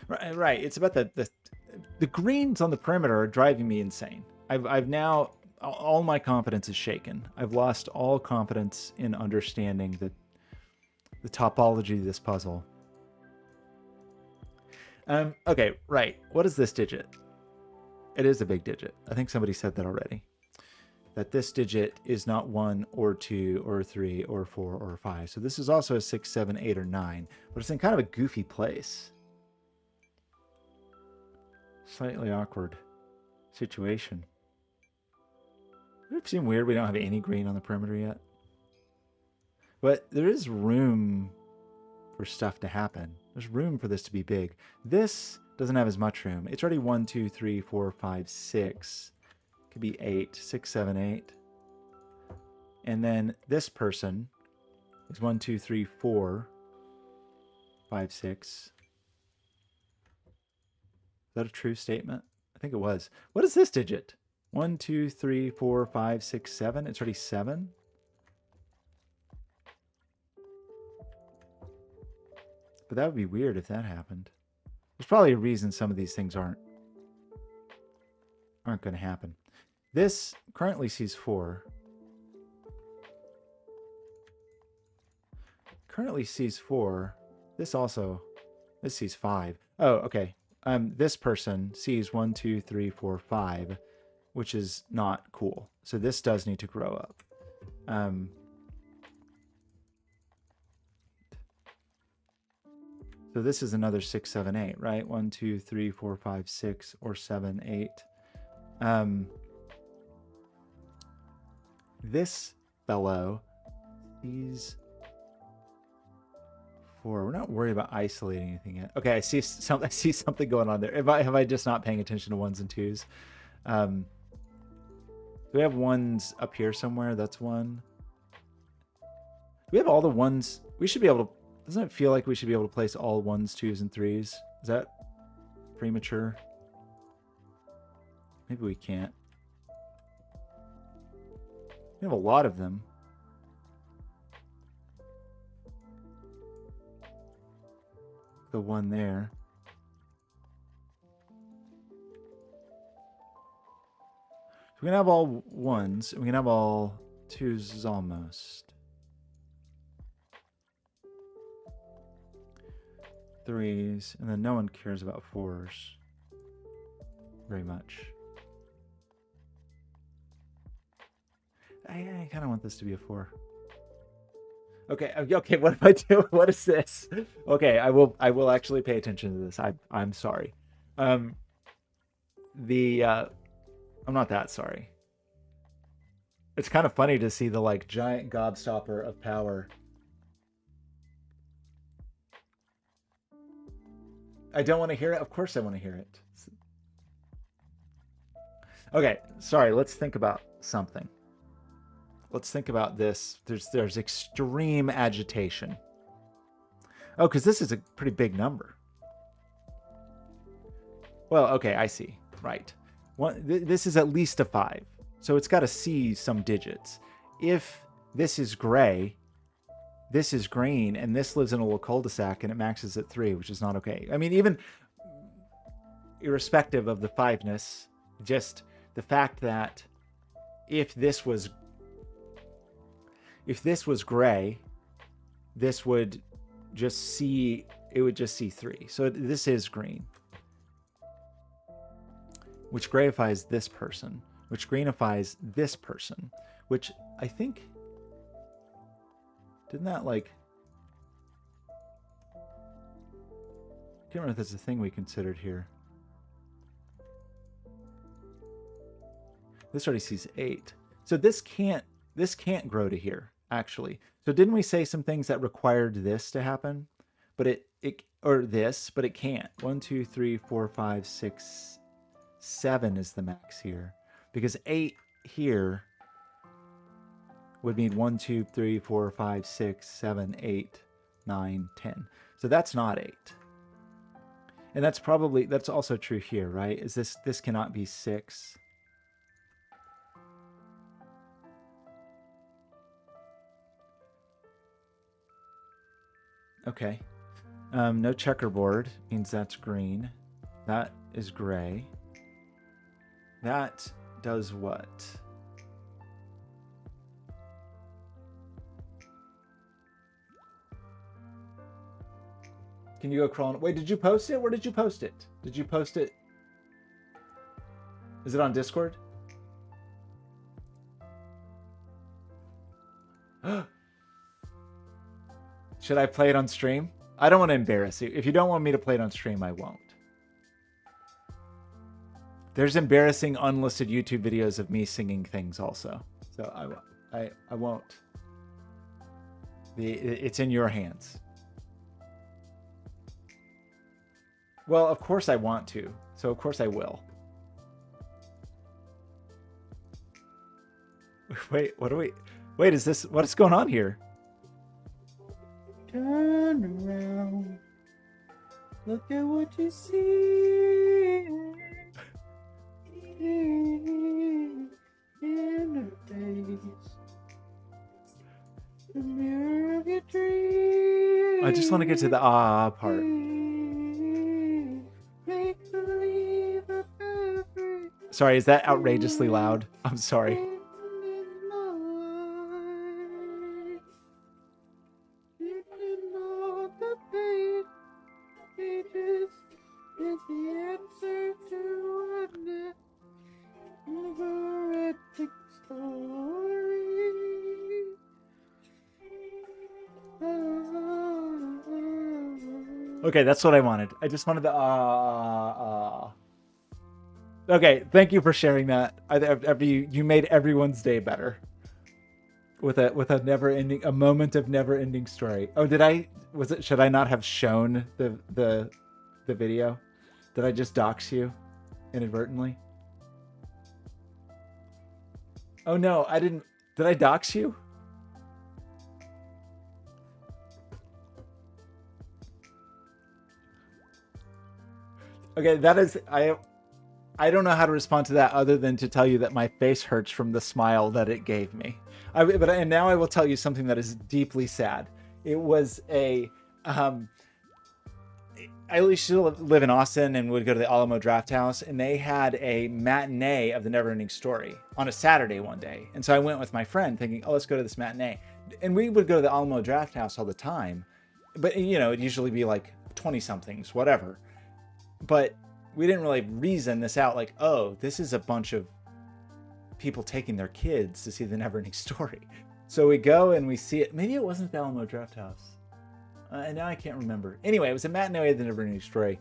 Right. It's about the greens on the perimeter are driving me insane. I've now, all my confidence is shaken. I've lost all confidence in understanding the topology of this puzzle. Okay, right. What is this digit? It is a big digit. I think somebody said that already. That this digit is not 1 or 2 or 3 or 4 or 5. So this is also a 6, 7, 8, or 9, but it's in kind of a goofy place. Slightly awkward situation. Does it seem weird we don't have any green on the perimeter yet? But there is room for stuff to happen. There's room for this to be big. This doesn't have as much room. It's already 1, 2, 3, 4, 5, 6. Could be 8, 6, 7, 8. And then this person is 1, 2, 3, 4, 5, 6. Is that a true statement? I think it was. What is this digit? 1, 2, 3, 4, 5, 6, 7. It's already 7. But that would be weird if that happened. There's probably a reason some of these things aren't going to happen. This currently sees 4. Currently sees 4. This sees 5. Oh, okay. This person sees 1, 2, 3, 4, 5, which is not cool. So this does need to grow up. So this is another 6, 7, 8, right? 1, 2, 3, 4, 5, 6, or 7, 8. This fellow sees 4. We're not worried about isolating anything yet. Okay, I see something going on there. Have I just not paying attention to 1s and 2s? Do we have 1s up here somewhere? That's 1. Do we have all the 1s? We should be able to. Doesn't it feel like we should be able to place all 1s, 2s, and 3s? Is that premature? Maybe we can't. We have a lot of them. The one there. We can have all 1s. We can have all 2s almost. 3s, and then no one cares about 4s very much. I kind of want this to be a 4. Okay, okay, what am I doing? What is this? Okay, I will actually pay attention to this. I'm sorry. Um the I'm not that sorry. It's kind of funny to see the like giant gobstopper of power. I don't want to hear it. Of course I want to hear it. Okay, sorry, let's think about something. Let's think about this. There's extreme agitation. Oh, because this is a pretty big number. Well, okay, I see. Right. This is at least a 5. So it's got to see some digits. If this is gray, this is green, and this lives in a little cul-de-sac and it maxes at 3, which is not okay. I mean, even irrespective of the 5-ness, just the fact that if this was gray, this would just see, it would just see 3. So this is green, which grayifies this person, which greenifies this person, which I think, didn't that like, I can't remember if that's a thing we considered here. This already sees 8. So this can't grow to here, actually. So didn't we say some things that required this to happen? But it can't. 1, 2, 3, 4, 5, 6, 7 is the max here. Because 8 here would mean 1, 2, 3, 4, 5, 6, 7, 8, 9, 10. So that's not 8. And that's also true here, right? Is this cannot be 6. Okay. No checkerboard means that's green. That is gray. That does what? Can you go crawling? Wait, did you post it? Where did you post it? Did you post it? Is it on Discord? Should I play it on stream? I don't want to embarrass you. If you don't want me to play it on stream, I won't. There's embarrassing unlisted YouTube videos of me singing things also. So I won't. It's in your hands. Well, of course I want to. So of course I will. Wait, wait, is this, what is going on here? Turn around. Look at what you see. In the face. The mirror of your dreams. I just want to get to the ah part. Sorry, is that outrageously loud? I'm sorry. Okay, that's what I wanted. I just wanted the Okay, thank you for sharing that. You made everyone's day better with a never-ending, a moment of never-ending story. Oh, should I not have shown the video? Did I just dox you inadvertently? Oh no, I didn't. Did I dox you? Okay, that is, I don't know how to respond to that other than to tell you that my face hurts from the smile that it gave me. And now I will tell you something that is deeply sad. It was I used to live in Austin and would go to the Alamo Draft House, and they had a matinee of the Neverending Story on a Saturday one day. And so I went with my friend thinking, oh, let's go to this matinee. And we would go to the Alamo Draft House all the time. But, you know, it'd usually be like 20-somethings, whatever. But we didn't really reason this out like, oh, this is a bunch of people taking their kids to see the Neverending Story. So we go and we see it. Maybe it wasn't the Alamo Draft House. And now I can't remember. Anyway, it was a matinee at the Never Ending Story.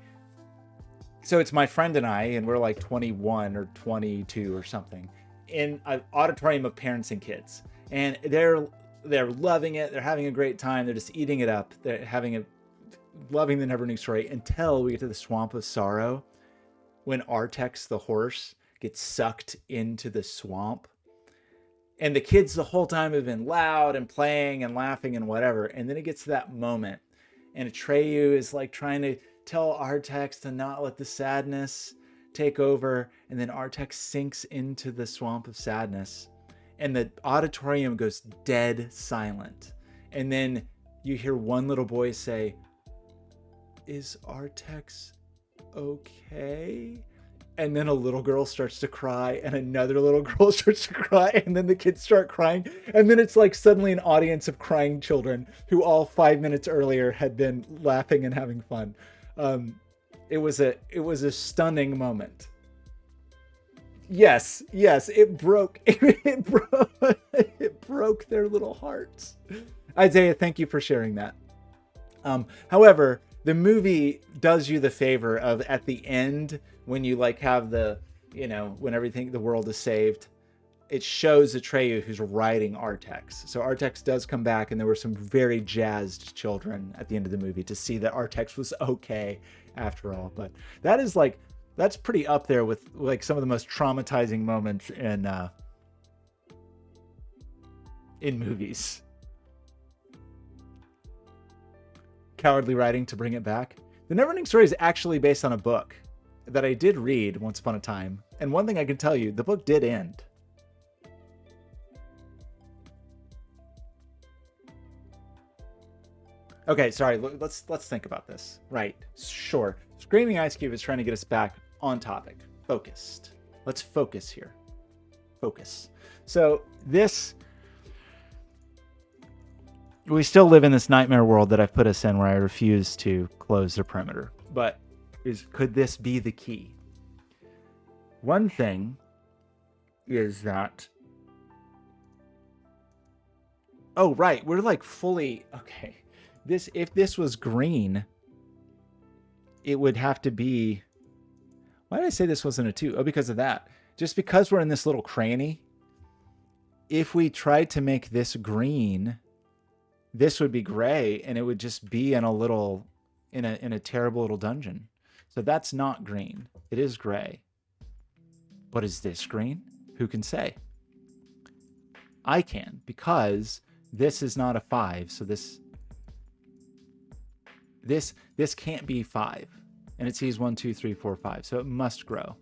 So it's my friend and I, and we're like 21 or 22 or something, in an auditorium of parents and kids. And they're loving it. They're having a great time. They're just eating it up. They're loving the Never Ending Story until we get to the Swamp of Sorrow, when Artex the horse gets sucked into the swamp. And the kids the whole time have been loud and playing and laughing and whatever. And then it gets to that moment, and Atreyu is like trying to tell Artex to not let the sadness take over. And then Artex sinks into the swamp of sadness. And the auditorium goes dead silent. And then you hear one little boy say, "Is Artex okay?" And then a little girl starts to cry, and another little girl starts to cry, and then the kids start crying. And then it's like suddenly an audience of crying children who all 5 minutes earlier had been laughing and having fun. It was a stunning moment. Yes, it broke it broke their little hearts. Isaiah, thank you for sharing that. However, the movie does you the favor of, at the end, when you like have the, when everything, the world is saved, it shows Atreyu who's riding Artex. So Artex does come back, and there were some very jazzed children at the end of the movie to see that Artex was okay after all. But that's pretty up there with like some of the most traumatizing moments in movies. Cowardly writing to bring it back. The Neverending Story is actually based on a book that I did read once upon a time. And one thing I can tell you, the book did end. Okay, sorry, let's think about this. Right, sure. Screaming Ice Cube is trying to get us back on topic. Focused. Let's focus here. Focus. So we still live in this nightmare world that I've put us in, where I refuse to close the perimeter. But could this be the key? One thing is that, oh right, we're like fully okay. If this was green, it would have to be. Why did I say this wasn't a 2? Oh, because of that. Just because we're in this little cranny. If we tried to make this green, this would be gray, and it would just be in a terrible little dungeon. So that's not green. It is gray. But is this green? Who can say? I can, because this is not a 5. So this can't be 5. And it sees 1, 2, 3, 4, 5. So it must grow.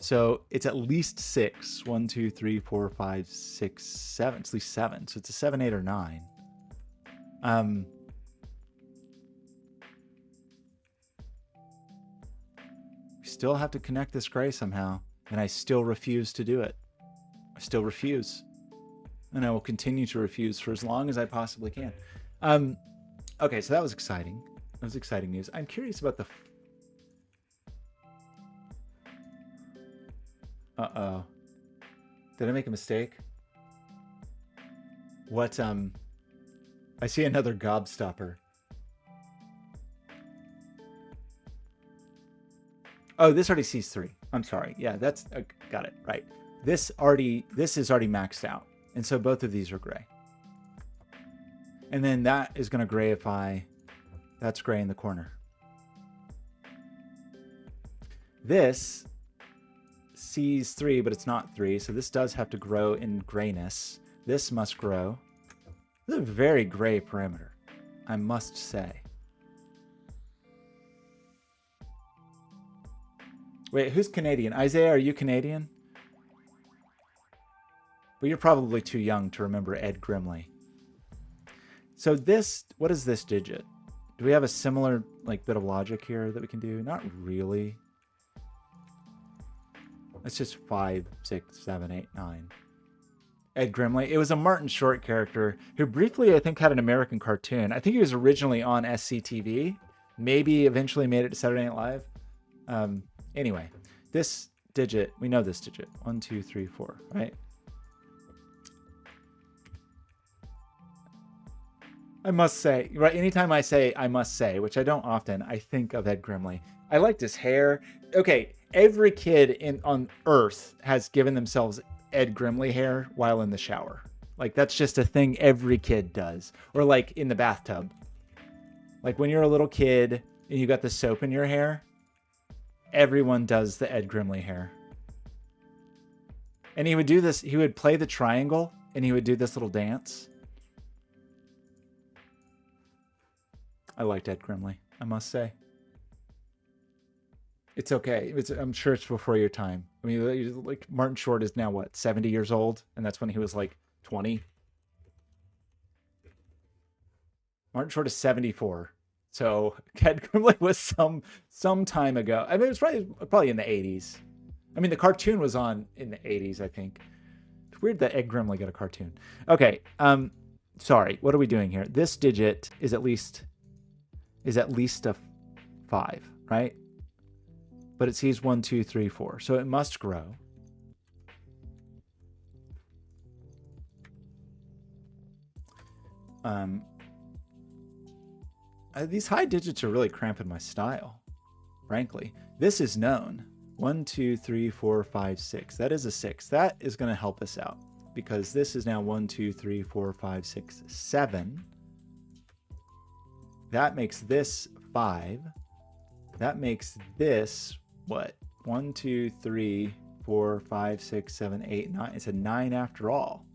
So it's at least 6. 1, 2, 3, 4, 5, 6, 7. It's at least 7. So it's a 7, 8, or 9. We still have to connect this gray somehow. And I still refuse to do it. I still refuse. And I will continue to refuse for as long as I possibly can. Okay, so that was exciting. That was exciting news. I'm curious about the... Uh-oh. Did I make a mistake? What, I see another gobstopper. Oh, this already sees 3. I'm sorry. Yeah, that's... got it. Right. This is already maxed out. And so both of these are gray. And then that is going to grayify. That's gray in the corner. This sees 3, but it's not 3. So this does have to grow in grayness. This must grow. This is a very gray perimeter, I must say. Wait, who's Canadian? Isaiah, are you Canadian? Well, you're probably too young to remember Ed Grimley. So this, what is this digit? Do we have a similar bit of logic here that we can do? Not really. It's just 5, 6, 7, 8, 9. Ed Grimley. It was a Martin Short character who briefly, I think, had an American cartoon. I think he was originally on SCTV. Maybe eventually made it to Saturday Night Live. Anyway, this digit, we know this digit. 1, 2, 3, 4, right? I must say, right? Anytime I say I must say, which I don't often, I think of Ed Grimley. I liked his hair. Okay, every kid on Earth has given themselves Ed Grimley hair while in the shower. Like that's just a thing every kid does, or like in the bathtub. Like when you're a little kid and you got the soap in your hair, everyone does the Ed Grimley hair. And he would do this. He would play the triangle, and he would do this little dance. I liked Ed Grimley, I must say. It's okay. I'm sure it's before your time. I mean, like Martin Short is now what, 70 years old, and that's when he was like 20. Martin Short is 74, so Ed Grimley was some time ago. I mean, it was probably in the 80s. I mean, the cartoon was on in the 80s, I think. It's weird that Ed Grimley got a cartoon. Okay, sorry. What are we doing here? This digit is at least a 5, right? But it sees 1, 2, 3, 4. So it must grow. These high digits are really cramping my style, frankly. This is known. 1, 2, 3, 4, 5, 6. That is a 6. That is going to help us out because this is now 1, 2, 3, 4, 5, 6, 7. That makes this 5. That makes this what? 1, 2, 3, 4, 5, 6, 7, 8, 9. It's a 9 after all.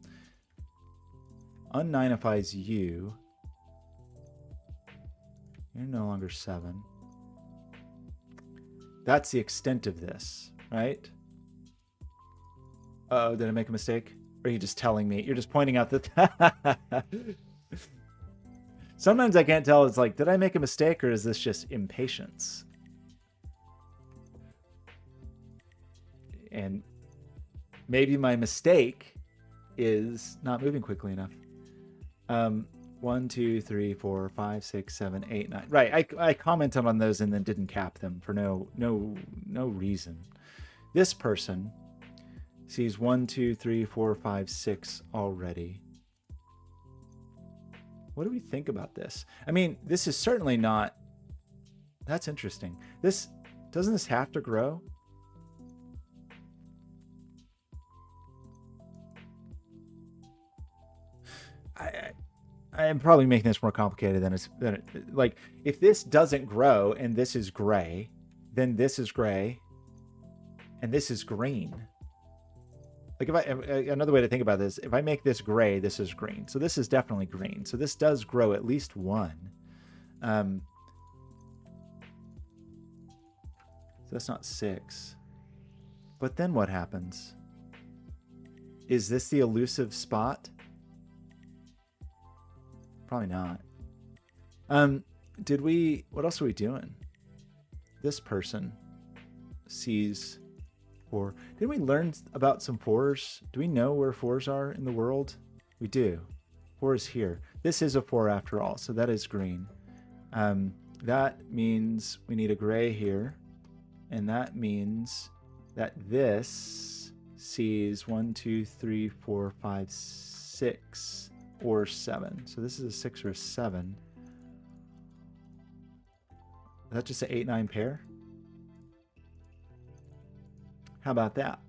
Unninifies you. You're no longer 7. That's the extent of this, right? Uh-oh, did I make a mistake? Or are you just telling me? You're just pointing out that... Sometimes I can't tell. It's like, did I make a mistake or is this just impatience? And maybe my mistake is not moving quickly enough. 1, 2, 3, 4, 5, 6, 7, 8, 9. Right. I commented on those and then didn't cap them for no reason. This person sees 1, 2, 3, 4, 5, 6 already. What do we think about this? I mean, this is certainly not... That's interesting. Doesn't this have to grow? I am probably making this more complicated than like if this doesn't grow and this is gray, then this is gray and this is green. Like another way to think about this, if I make this gray, this is green. So this is definitely green. So this does grow at least 1. So that's not 6. But then what happens? Is this the elusive spot? Probably not. What else are we doing? This person sees 4. Didn't we learn about some 4s? Do we know where 4s are in the world? We do. 4 is here. This is a 4 after all, so that is green. That means we need a gray here, and that means that this sees 1, 2, 3, 4, 5, 6. Or 7. So this is a 6 or a 7. Is that just an 8, 9 pair? How about that?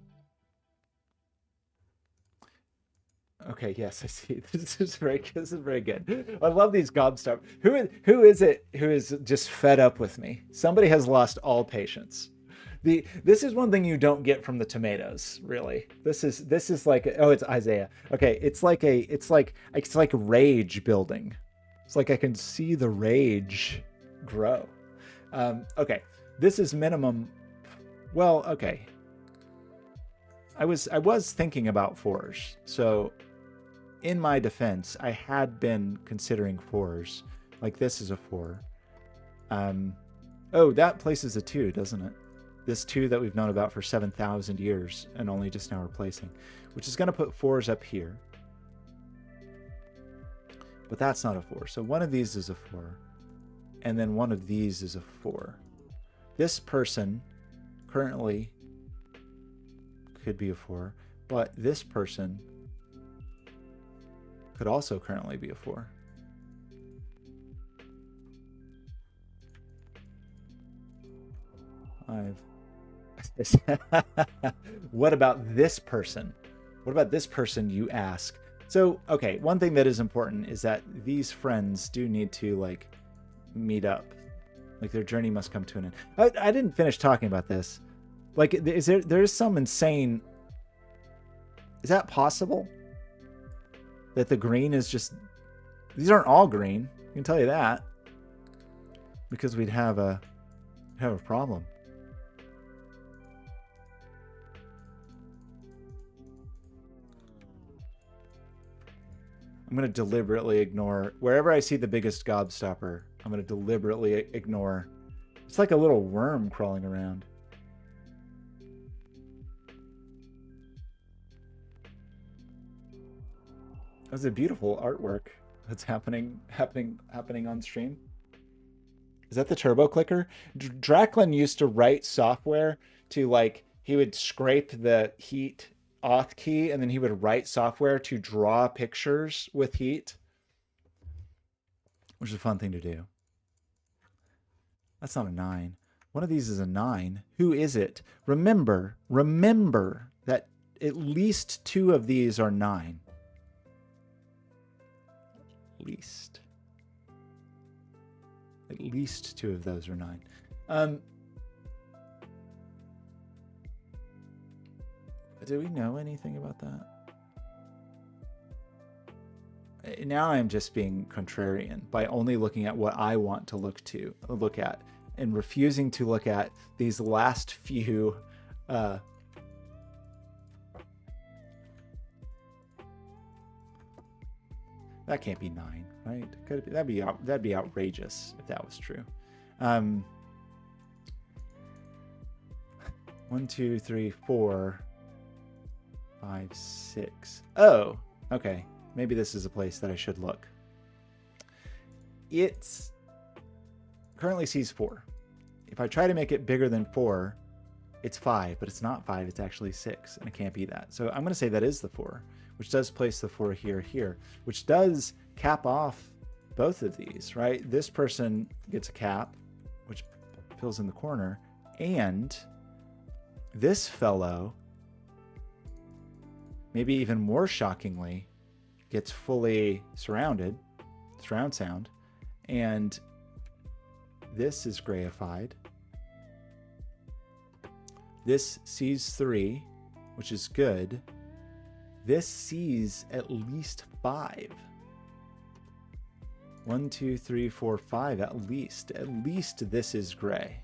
Okay, yes, I see. This is very good. I love these gobstop. Who is it who is just fed up with me? Somebody has lost all patience. This is one thing you don't get from the tomatoes, really. This is like, oh, it's Isaiah. Okay, it's like rage building. It's like I can see the rage grow. Okay, this is minimum. Well, okay. I was thinking about 4s. So in my defense, I had been considering 4s. Like this is a 4. Oh, that places a 2, doesn't it? This 2 that we've known about for 7,000 years and only just now replacing, which is going to put 4s up here. But that's not a 4. So one of these is a 4. And then one of these is a 4. This person currently could be a 4, but this person could also currently be a 4. 5. What about this person? What about this person, you ask? So, okay, one thing that is important is that these friends do need to, like, meet up. Like, their journey must come to an end. I didn't finish talking about this. Like, there's some insane... Is that possible? That the green is just... These aren't all green. I can tell you that. Because we'd have a problem. I'm going to deliberately ignore... Wherever I see the biggest gobstopper, I'm going to deliberately ignore. It's like a little worm crawling around. That's a beautiful artwork that's happening on stream. Is that the turbo clicker? Dracklin used to write software to, like, he would scrape the heat auth key and then he would write software to draw pictures with heat, which is a fun thing to do. That's not a 9. One of these is a 9. Who is it? Remember that at least 2 of these are 9. At least 2 of those are 9. Do we know anything about that? Now I'm just being contrarian by only looking at what I want to look at and refusing to look at these last few that can't be 9, right? Could it be? That'd be outrageous if that was true. 1, 2, 3, 4, 5, 6. Oh, okay. Maybe this is a place that I should look. It's currently sees 4. If I try to make it bigger than 4, it's 5, but it's not 5. It's actually 6, and it can't be that. So I'm going to say that is the 4, which does place the 4 here, which does cap off both of these, right? This person gets a cap, which fills in the corner, and this fellow, maybe even more shockingly, gets fully surround sound, and this is grayified. This sees 3, which is good. This sees at least 5. 1, 2, 3, 4, 5, at least. At least this is gray.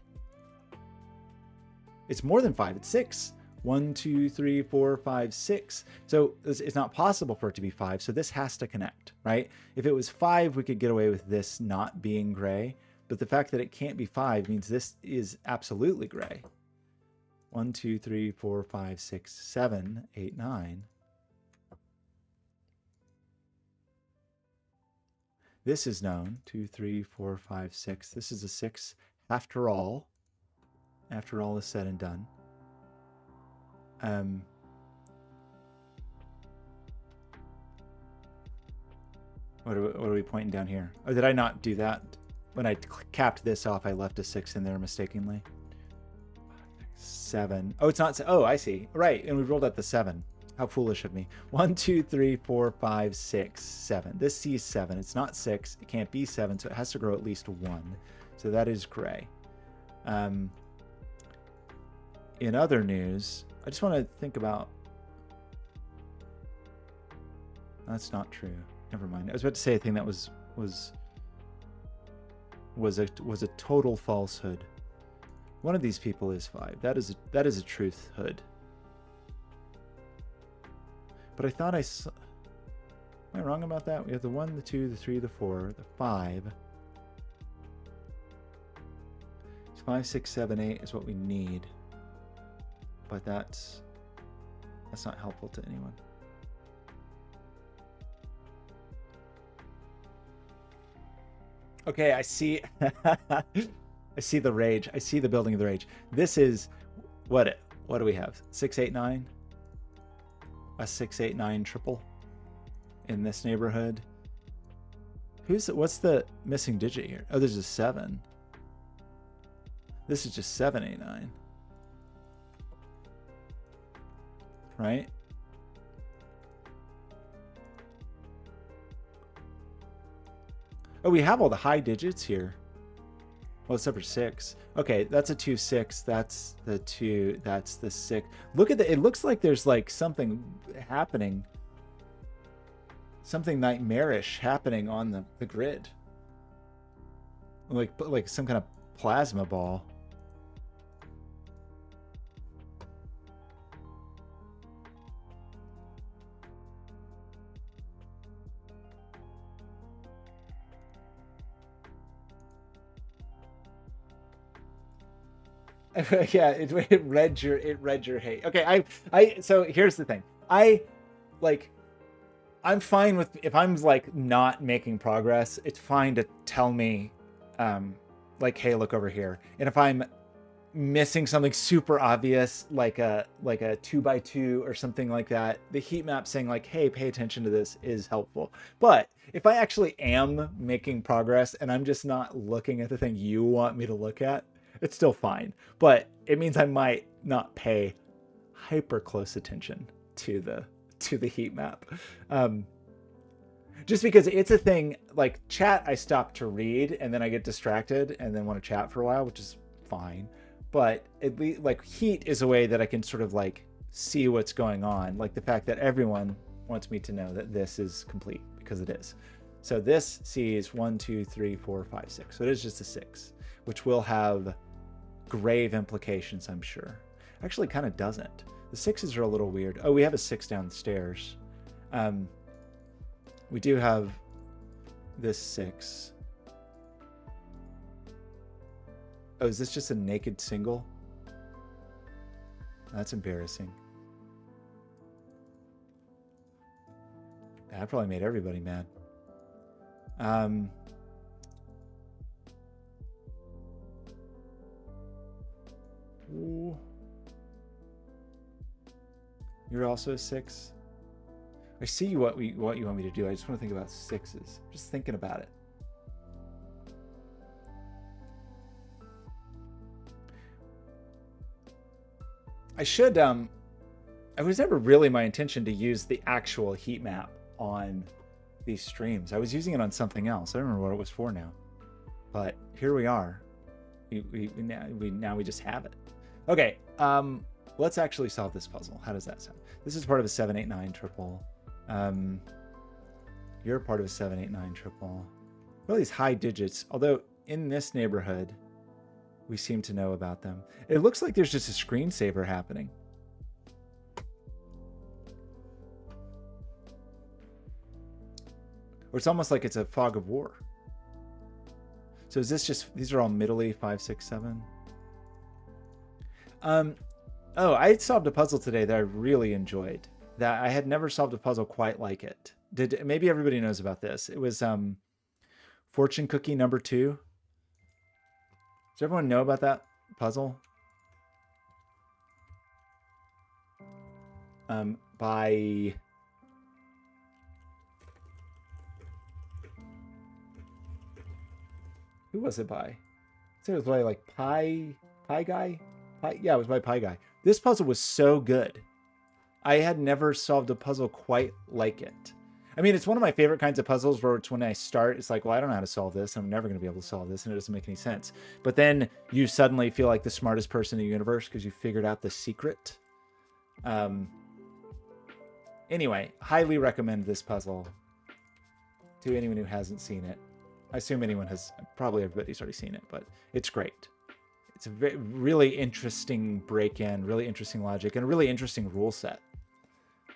It's more than 5, it's 6. 1, 2, 3, 4, 5, 6. So it's not possible for it to be 5, so this has to connect, right? If it was 5, we could get away with this not being gray, but the fact that it can't be 5 means this is absolutely gray. 1, 2, 3, 4, 5, 6, 7, 8, 9. This is known. 2, 3, 4, 5, 6. This is a 6 after all is said and done. What are we pointing down here? Or did I not do that? When I capped this off, I left a 6 in there mistakenly. 7. Oh, it's not. Oh, I see. Right. And we rolled out the 7. How foolish of me. 1, 2, 3, 4, 5, 6, 7. This sees 7. It's not 6. It can't be 7, so it has to grow at least 1. So that is gray. In other news, I just want to think about... That's not true. Never mind. I was about to say a thing that was a total falsehood. One of these people is 5. That is a truthhood. But I thought I saw... Am I wrong about that? We have the 1, the 2, the 3, the 4, the 5. 5, 6, 7, 8 is what we need. But that's not helpful to anyone. Okay, I see. I see the rage. I see the building of the rage. This is what do we have? 6, 8, 9. A 6, 8, 9 triple in this neighborhood. What's the missing digit here? Oh, there's a 7. This is just 789. Right? Oh, we have all the high digits here. Well, except for 6. Okay, that's a 2, 6. That's the 2. That's the 6. Look at the. It looks like there's like something happening. Something nightmarish happening on the grid. Like some kind of plasma ball. Yeah, it read your hate. Okay, so here's the thing. I'm fine with, if I'm like not making progress, it's fine to tell me like, hey, look over here. And if I'm missing something super obvious, like a 2x2 or something like that, the heat map saying like, hey, pay attention to this is helpful. But if I actually am making progress and I'm just not looking at the thing you want me to look at, it's still fine. But it means I might not pay hyper close attention to the heat map. Just because it's a thing, like chat, I stop to read and then I get distracted and then want to chat for a while, which is fine. But at least like heat is a way that I can sort of like see what's going on. Like the fact that everyone wants me to know that this is complete, because it is. So this sees 1, 2, 3, 4, 5, 6. So it is just a 6, which will have grave implications, I'm sure. Actually kind of doesn't. The 6s are a little weird. Oh, we have a 6 downstairs. We do have this 6. Oh, is this just a naked single? That's embarrassing. That probably made everybody mad. Ooh. You're also a 6. I see what you want me to do. I just want to think about 6s. Just thinking about it. I should, it was never really my intention to use the actual heat map on these streams. I was using it on something else. I don't remember what it was for now. But here we are. Now we just have it. Okay, let's actually solve this puzzle. How does that sound? This is part of a 789 triple. You're part of a 789 triple. All these high digits, although in this neighborhood, we seem to know about them. It looks like there's just a screensaver happening. Or it's almost like it's a fog of war. So is this just, these are all middly 5, 6, 7? Oh, I solved a puzzle today that I really enjoyed. That I had never solved a puzzle quite like it. Maybe everybody knows about this. It was fortune cookie number 2. Does everyone know about that puzzle? By who was it by? I think it was by like Pie Guy. Yeah, it was by Pie Guy. This puzzle was so good. I had never solved a puzzle quite like it. I mean, it's one of my favorite kinds of puzzles where it's when I start, it's like, well, I don't know how to solve this. I'm never going to be able to solve this, and it doesn't make any sense. But then you suddenly feel like the smartest person in the universe because you figured out the secret. Anyway, highly recommend this puzzle to anyone who hasn't seen it. I assume anyone has, probably everybody's already seen it, but it's great. It's a really interesting break-in, really interesting logic, and a really interesting rule set.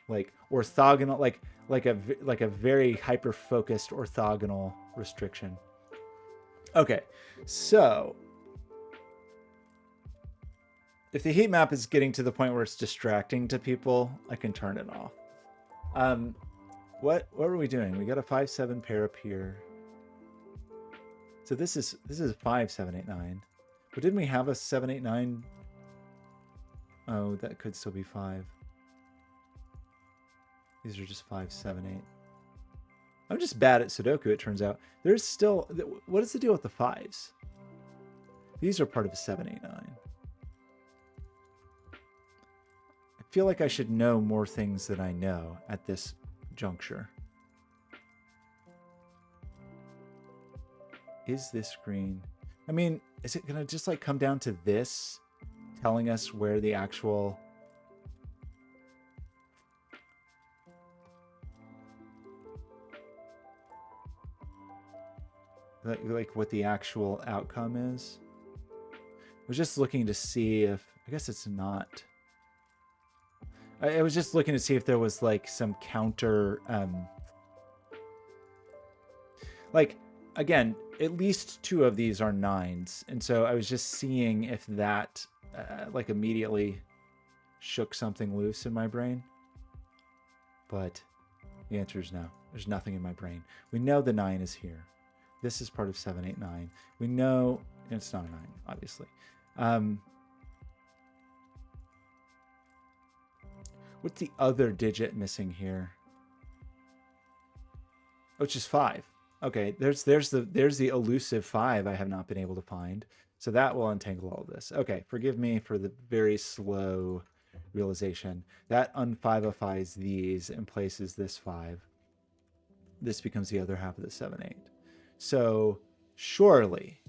Like orthogonal, like a very hyper-focused orthogonal restriction. Okay, so if the heat map is getting to the point where it's distracting to people, I can turn it off. What are we doing? We got a 5, 7 pair up here. So this is 5, 7, 8, 9. But didn't we have a 7, 8, 9? Oh, that could still be 5. These are just 5, 7, 8. I'm just bad at Sudoku, it turns out. There's still... What is the deal with the 5s? These are part of a 789. I feel like I should know more things than I know at this juncture. Is this green? I mean, is it going to just like come down to this telling us where the actual... like what the actual outcome is? I was just looking to see if... I guess it's not... I was just looking to see if there was like some counter... like, again, at least 2 of these are 9s. And so I was just seeing if that like immediately shook something loose in my brain. But the answer is no. There's nothing in my brain. We know the 9 is here. This is part of 789. We know it's not a 9, obviously. What's the other digit missing here? Oh, it's just 5. Okay, there's the elusive 5 I have not been able to find. So that will untangle all of this. Okay, forgive me for the very slow realization. That un-5ifies these and places this 5. This becomes the other half of the 7/8. So surely,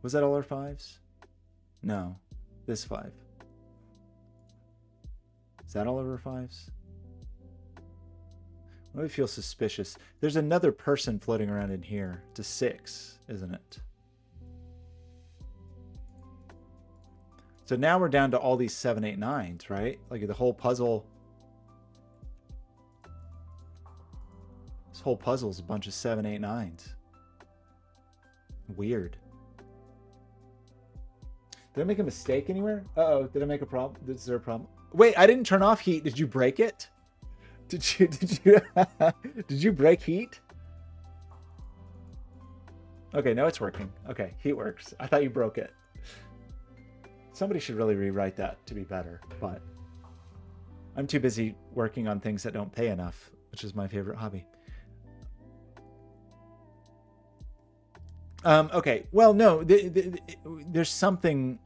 was that all our 5s? No, this 5. Is that all of our 5s? I really feel suspicious. There's another person floating around in here. It's a 6, isn't it? So now we're down to all these 7, 8, 9s, right? Like the whole puzzle. This whole puzzle is a bunch of 7, 8, 9s. Weird. Did I make a mistake anywhere? Uh-oh, did I make a problem? Is there a problem? Wait, I didn't turn off heat. Did you break it? Did you break heat? Okay, no, it's working. Okay, heat works. I thought you broke it. Somebody should really rewrite that to be better, but I'm too busy working on things that don't pay enough, which is my favorite hobby. Okay, well, no, there's something.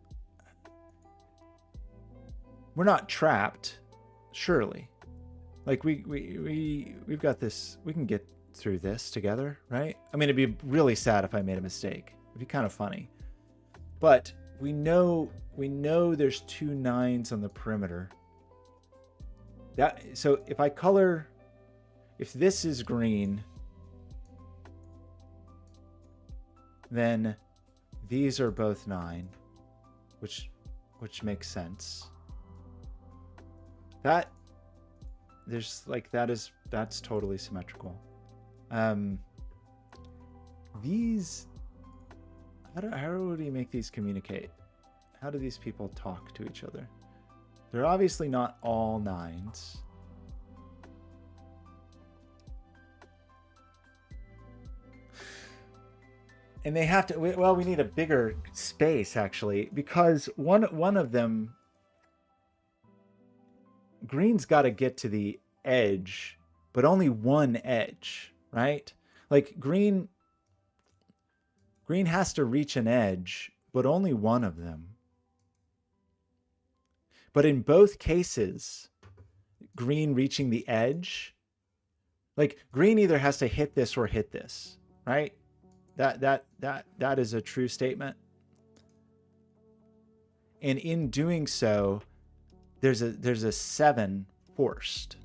We're not trapped, surely. Like we've got this. We can get through this together, right? I mean, it'd be really sad if I made a mistake. It'd be kind of funny, but we know there's 2 9s on the perimeter. So if I color, if this is green, then these are both 9, which makes sense. That's totally symmetrical. These, how do you make these communicate? How do these people talk to each other? They're obviously not all 9s. And they have to, well, we need a bigger space actually, because one of them, green's got to get to the edge, but only one edge, right? Like green has to reach an edge, but only one of them. But in both cases, green reaching the edge, like green either has to hit this or hit this, right? That is a true statement. And in doing so, there's a 7 forced.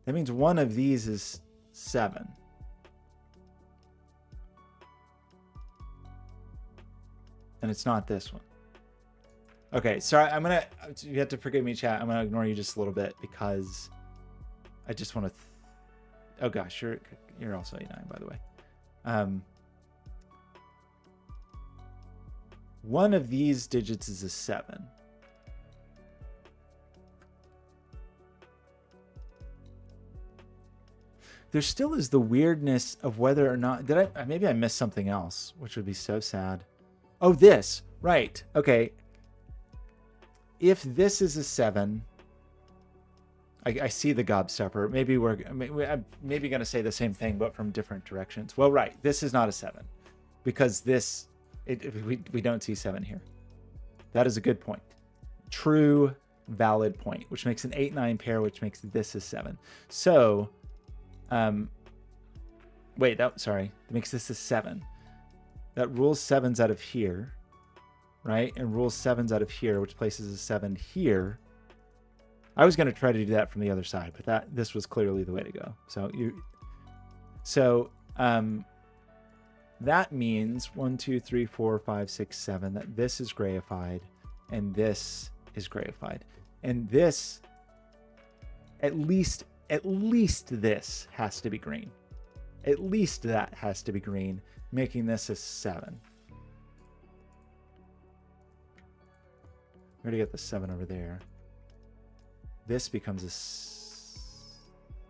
That means one of these is 7. And it's not this one. Okay, sorry, you have to forgive me, chat. I'm gonna ignore you just a little bit because I just want to, oh gosh, you're also A9, by the way. One of these digits is a 7. There still is the weirdness of whether or not, maybe I missed something else, which would be so sad. Oh, this, right. Okay. If this is a 7, I see the gobstopper. Maybe I'm maybe going to say the same thing, but from different directions. Well, right. This is not a 7. because this, we don't see 7 here. That is a good point. True, valid point, which makes an 8-9 pair, which makes this a 7. So, wait, sorry, that makes this a 7. That rules 7s out of here, right? And rules 7s out of here, which places a 7 here. I was going to try to do that from the other side, but this was clearly the way to go. So that means 1, 2, 3, 4, 5, 6, 7, that this is grayified and this is grayified. And this, at least this has to be green. At least that has to be green, making this a 7. We're going to get the 7 over there. This becomes a...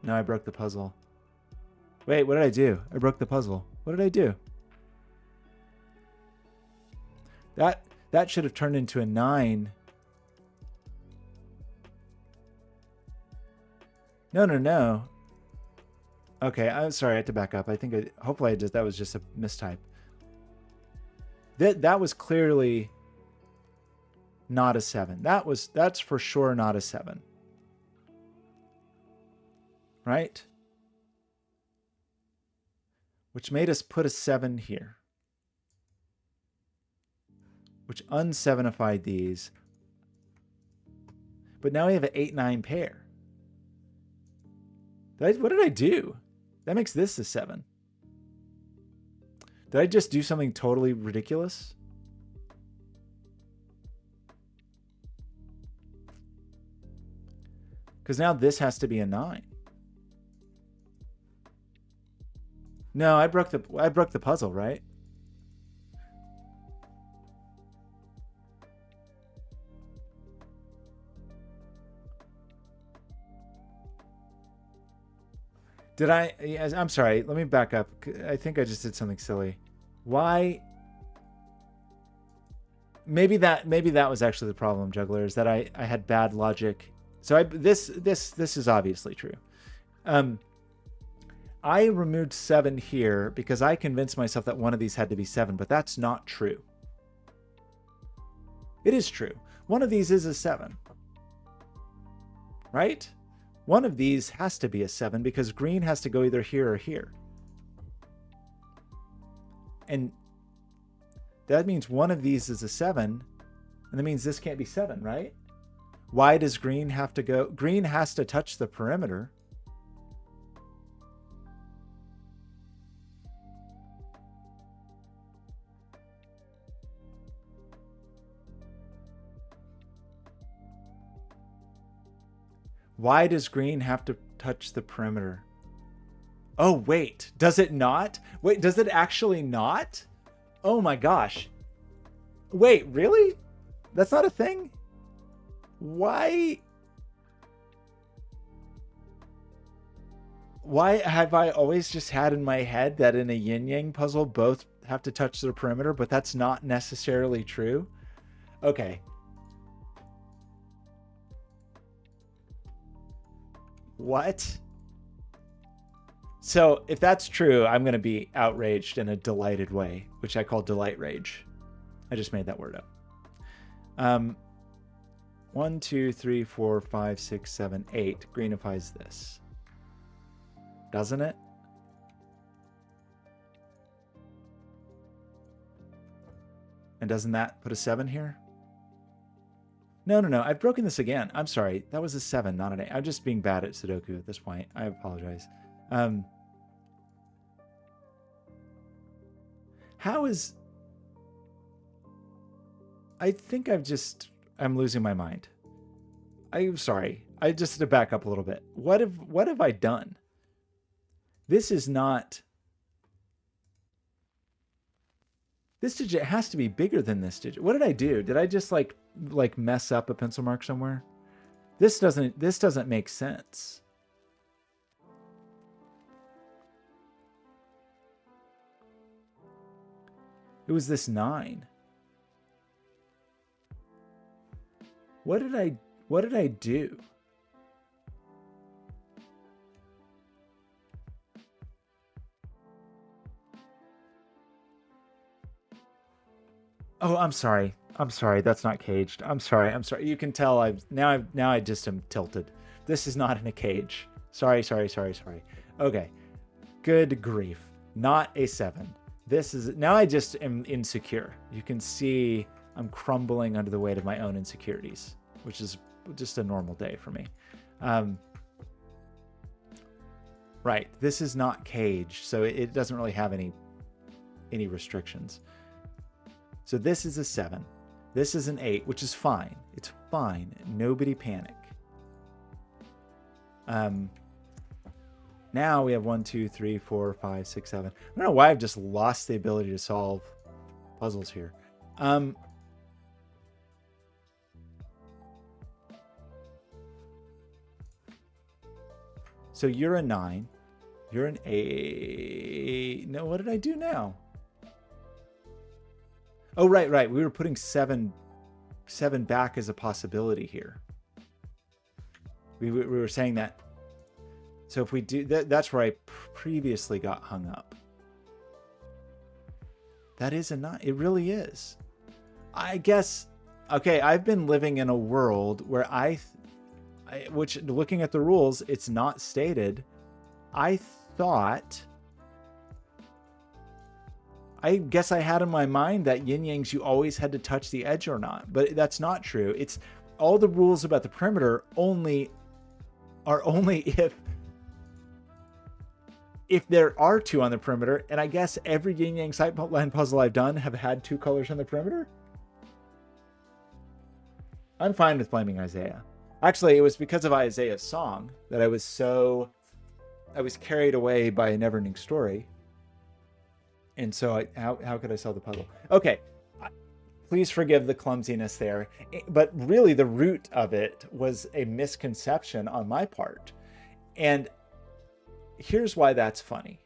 No, I broke the puzzle. Wait, what did I do? I broke the puzzle. What did I do? That should have turned into a 9. No. Okay, I'm sorry, I had to back up. I think hopefully that was just a mistype. That was clearly not a 7. That's for sure not a 7. Right? Which made us put a 7 here. Which un-7ified these. But now we have an 8-9 pair. What did I do? That makes this a 7. Did I just do something totally ridiculous? Because now this has to be a 9. No, I broke the puzzle, right? Did I? I'm sorry. Let me back up. I think I just did something silly. Why? Maybe that was actually the problem, Juggler, is that I had bad logic. So this is obviously true. I removed 7 here because I convinced myself that one of these had to be 7, but that's not true. It is true. One of these is a 7. Right? One of these has to be a 7 because green has to go either here or here. And that means one of these is a 7, and that means this can't be 7, right? Why does green have to go? Green has to touch the perimeter. Why does green have to touch the perimeter? Oh, wait. Does it not? Wait, does it actually not? Oh my gosh. Wait, really? That's not a thing? Why have I always just had in my head that in a yin-yang puzzle both have to touch the perimeter, but that's not necessarily true? Okay. What? So if that's true, I'm going to be outraged in a delighted way, which I call delight rage. I just made that word up. 1, 2, 3, 4, 5, 6, 7, 8 greenifies this. Doesn't it? And doesn't that put a 7 here? No. I've broken this again. I'm sorry. That was a 7, not an 8. I'm just being bad at Sudoku at this point. I apologize. How is... I think I'm losing my mind. I'm sorry. I just had to back up a little bit. What have I done? This is not... This digit has to be bigger than this digit. What did I do? Did I just like mess up a pencil mark somewhere? This doesn't make sense. It was this 9. What did I do? Oh, I'm sorry. I'm sorry. That's not caged. I'm sorry. I'm sorry. You can tell now I just am tilted. This is not in a cage. Sorry, sorry, sorry, sorry. Okay. Good grief. Not a 7. This is now I just am insecure. You can see I'm crumbling under the weight of my own insecurities, which is just a normal day for me. Right. This is not caged, so it doesn't really have any restrictions. So this is a 7. This is an 8, which is fine. It's fine. Nobody panic. Now we have 1, 2, 3, 4, 5, 6, 7. I don't know why I've just lost the ability to solve puzzles here. So you're a 9. You're an 8. No, what did I do now? Oh, right. We were putting 7 back as a possibility here. We were saying that. So if we do that, that's where I previously got hung up. That is a 9. It really is. I guess. Okay, I've been living in a world where which looking at the rules, it's not stated. I guess I had in my mind that yin yangs you always had to touch the edge or not, but that's not true. It's all the rules about the perimeter are only if there are 2 on the perimeter, and I guess every yin yang sightline puzzle I've done have had 2 colors on the perimeter. I'm fine with blaming Isaiah. Actually, it was because of Isaiah's song that I was carried away by a never-ending story. And so how could I solve the puzzle? Okay, please forgive the clumsiness there. But really the root of it was a misconception on my part. And here's why that's funny.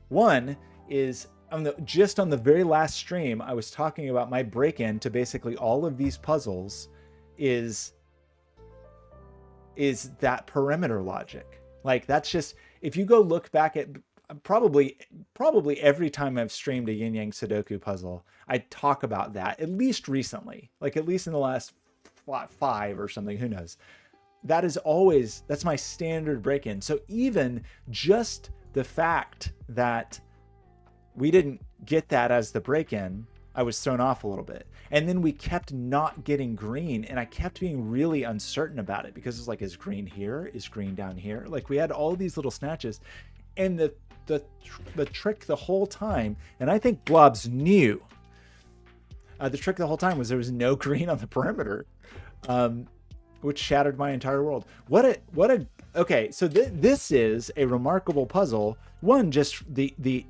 One is just on the very last stream, I was talking about my break-in to basically all of these puzzles is that perimeter logic. Like that's just, if you go look back at probably every time I've streamed a yin yang Sudoku puzzle, I talk about that at least recently, like at least in the last 5 or something, who knows. That's my standard break-in. So even just the fact that we didn't get that as the break-in, I was thrown off a little bit. And then we kept not getting green, and I kept being really uncertain about it because it's like, is green here? Is green down here? Like we had all these little snatches, and the trick the whole time, and I think Blobz knew, the trick the whole time was there was no green on the perimeter, which shattered my entire world. Okay, so this is a remarkable puzzle. One, just the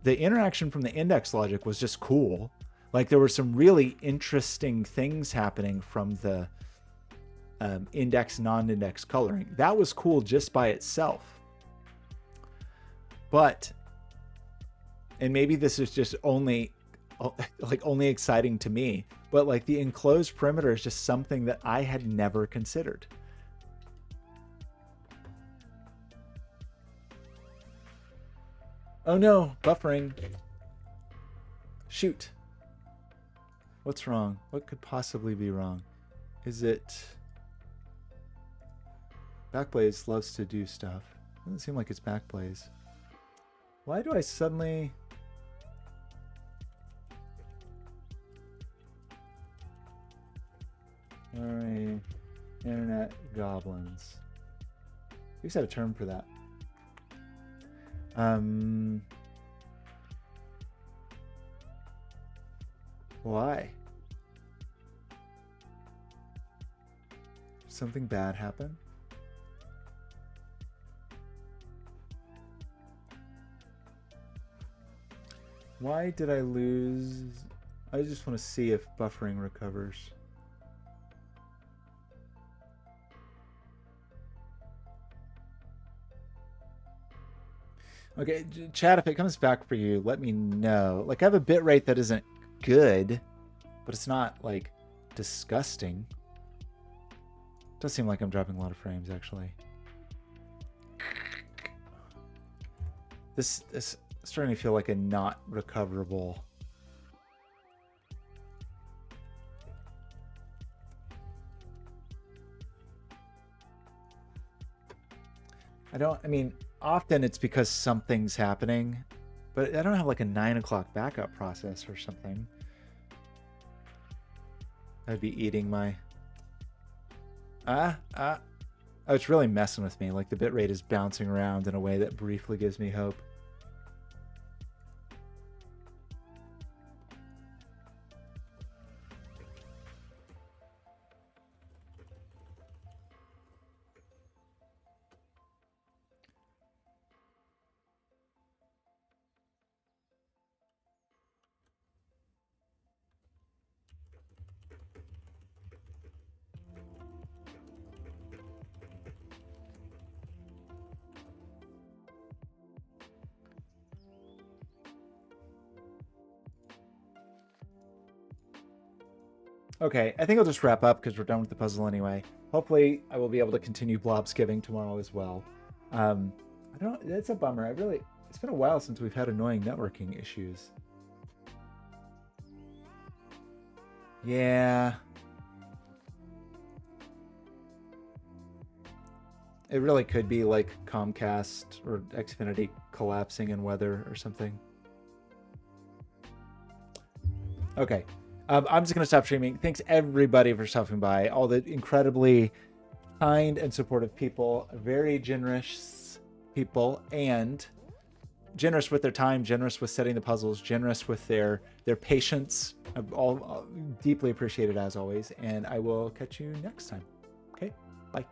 interaction from the index logic was just cool. Like there were some really interesting things happening from the index, non-index coloring. That was cool just by itself. But, and maybe this is just only exciting to me, but like the enclosed perimeter is just something that I had never considered. Oh no, buffering. Shoot. What's wrong? What could possibly be wrong? Is it... Backblaze loves to do stuff. Doesn't seem like it's Backblaze. Why do I suddenly... Alright. Internet goblins. We used to have a term for that. Why? Something bad happen? Why did I lose? I just want to see if buffering recovers. Okay, chat, if it comes back for you, let me know. Like, I have a bit rate that isn't good, but it's not, like, disgusting. It does seem like I'm dropping a lot of frames, actually. This is starting to feel like a not recoverable I mean, often it's because something's happening, but I don't have like a 9 o'clock backup process or something. I'd be eating my... Oh, it's really messing with me. Like the bitrate is bouncing around in a way that briefly gives me hope. Okay, I think I'll just wrap up because we're done with the puzzle anyway. Hopefully, I will be able to continue Blobzgiving tomorrow as well. I don't. It's a bummer. It's been a while since we've had annoying networking issues. Yeah. It really could be like Comcast or Xfinity collapsing in weather or something. Okay. I'm just going to stop streaming. Thanks everybody for stopping by. All the incredibly kind and supportive people, very generous people, and generous with their time, generous with setting the puzzles, generous with their patience. I've all deeply appreciated as always, and I will catch you next time. Okay, bye.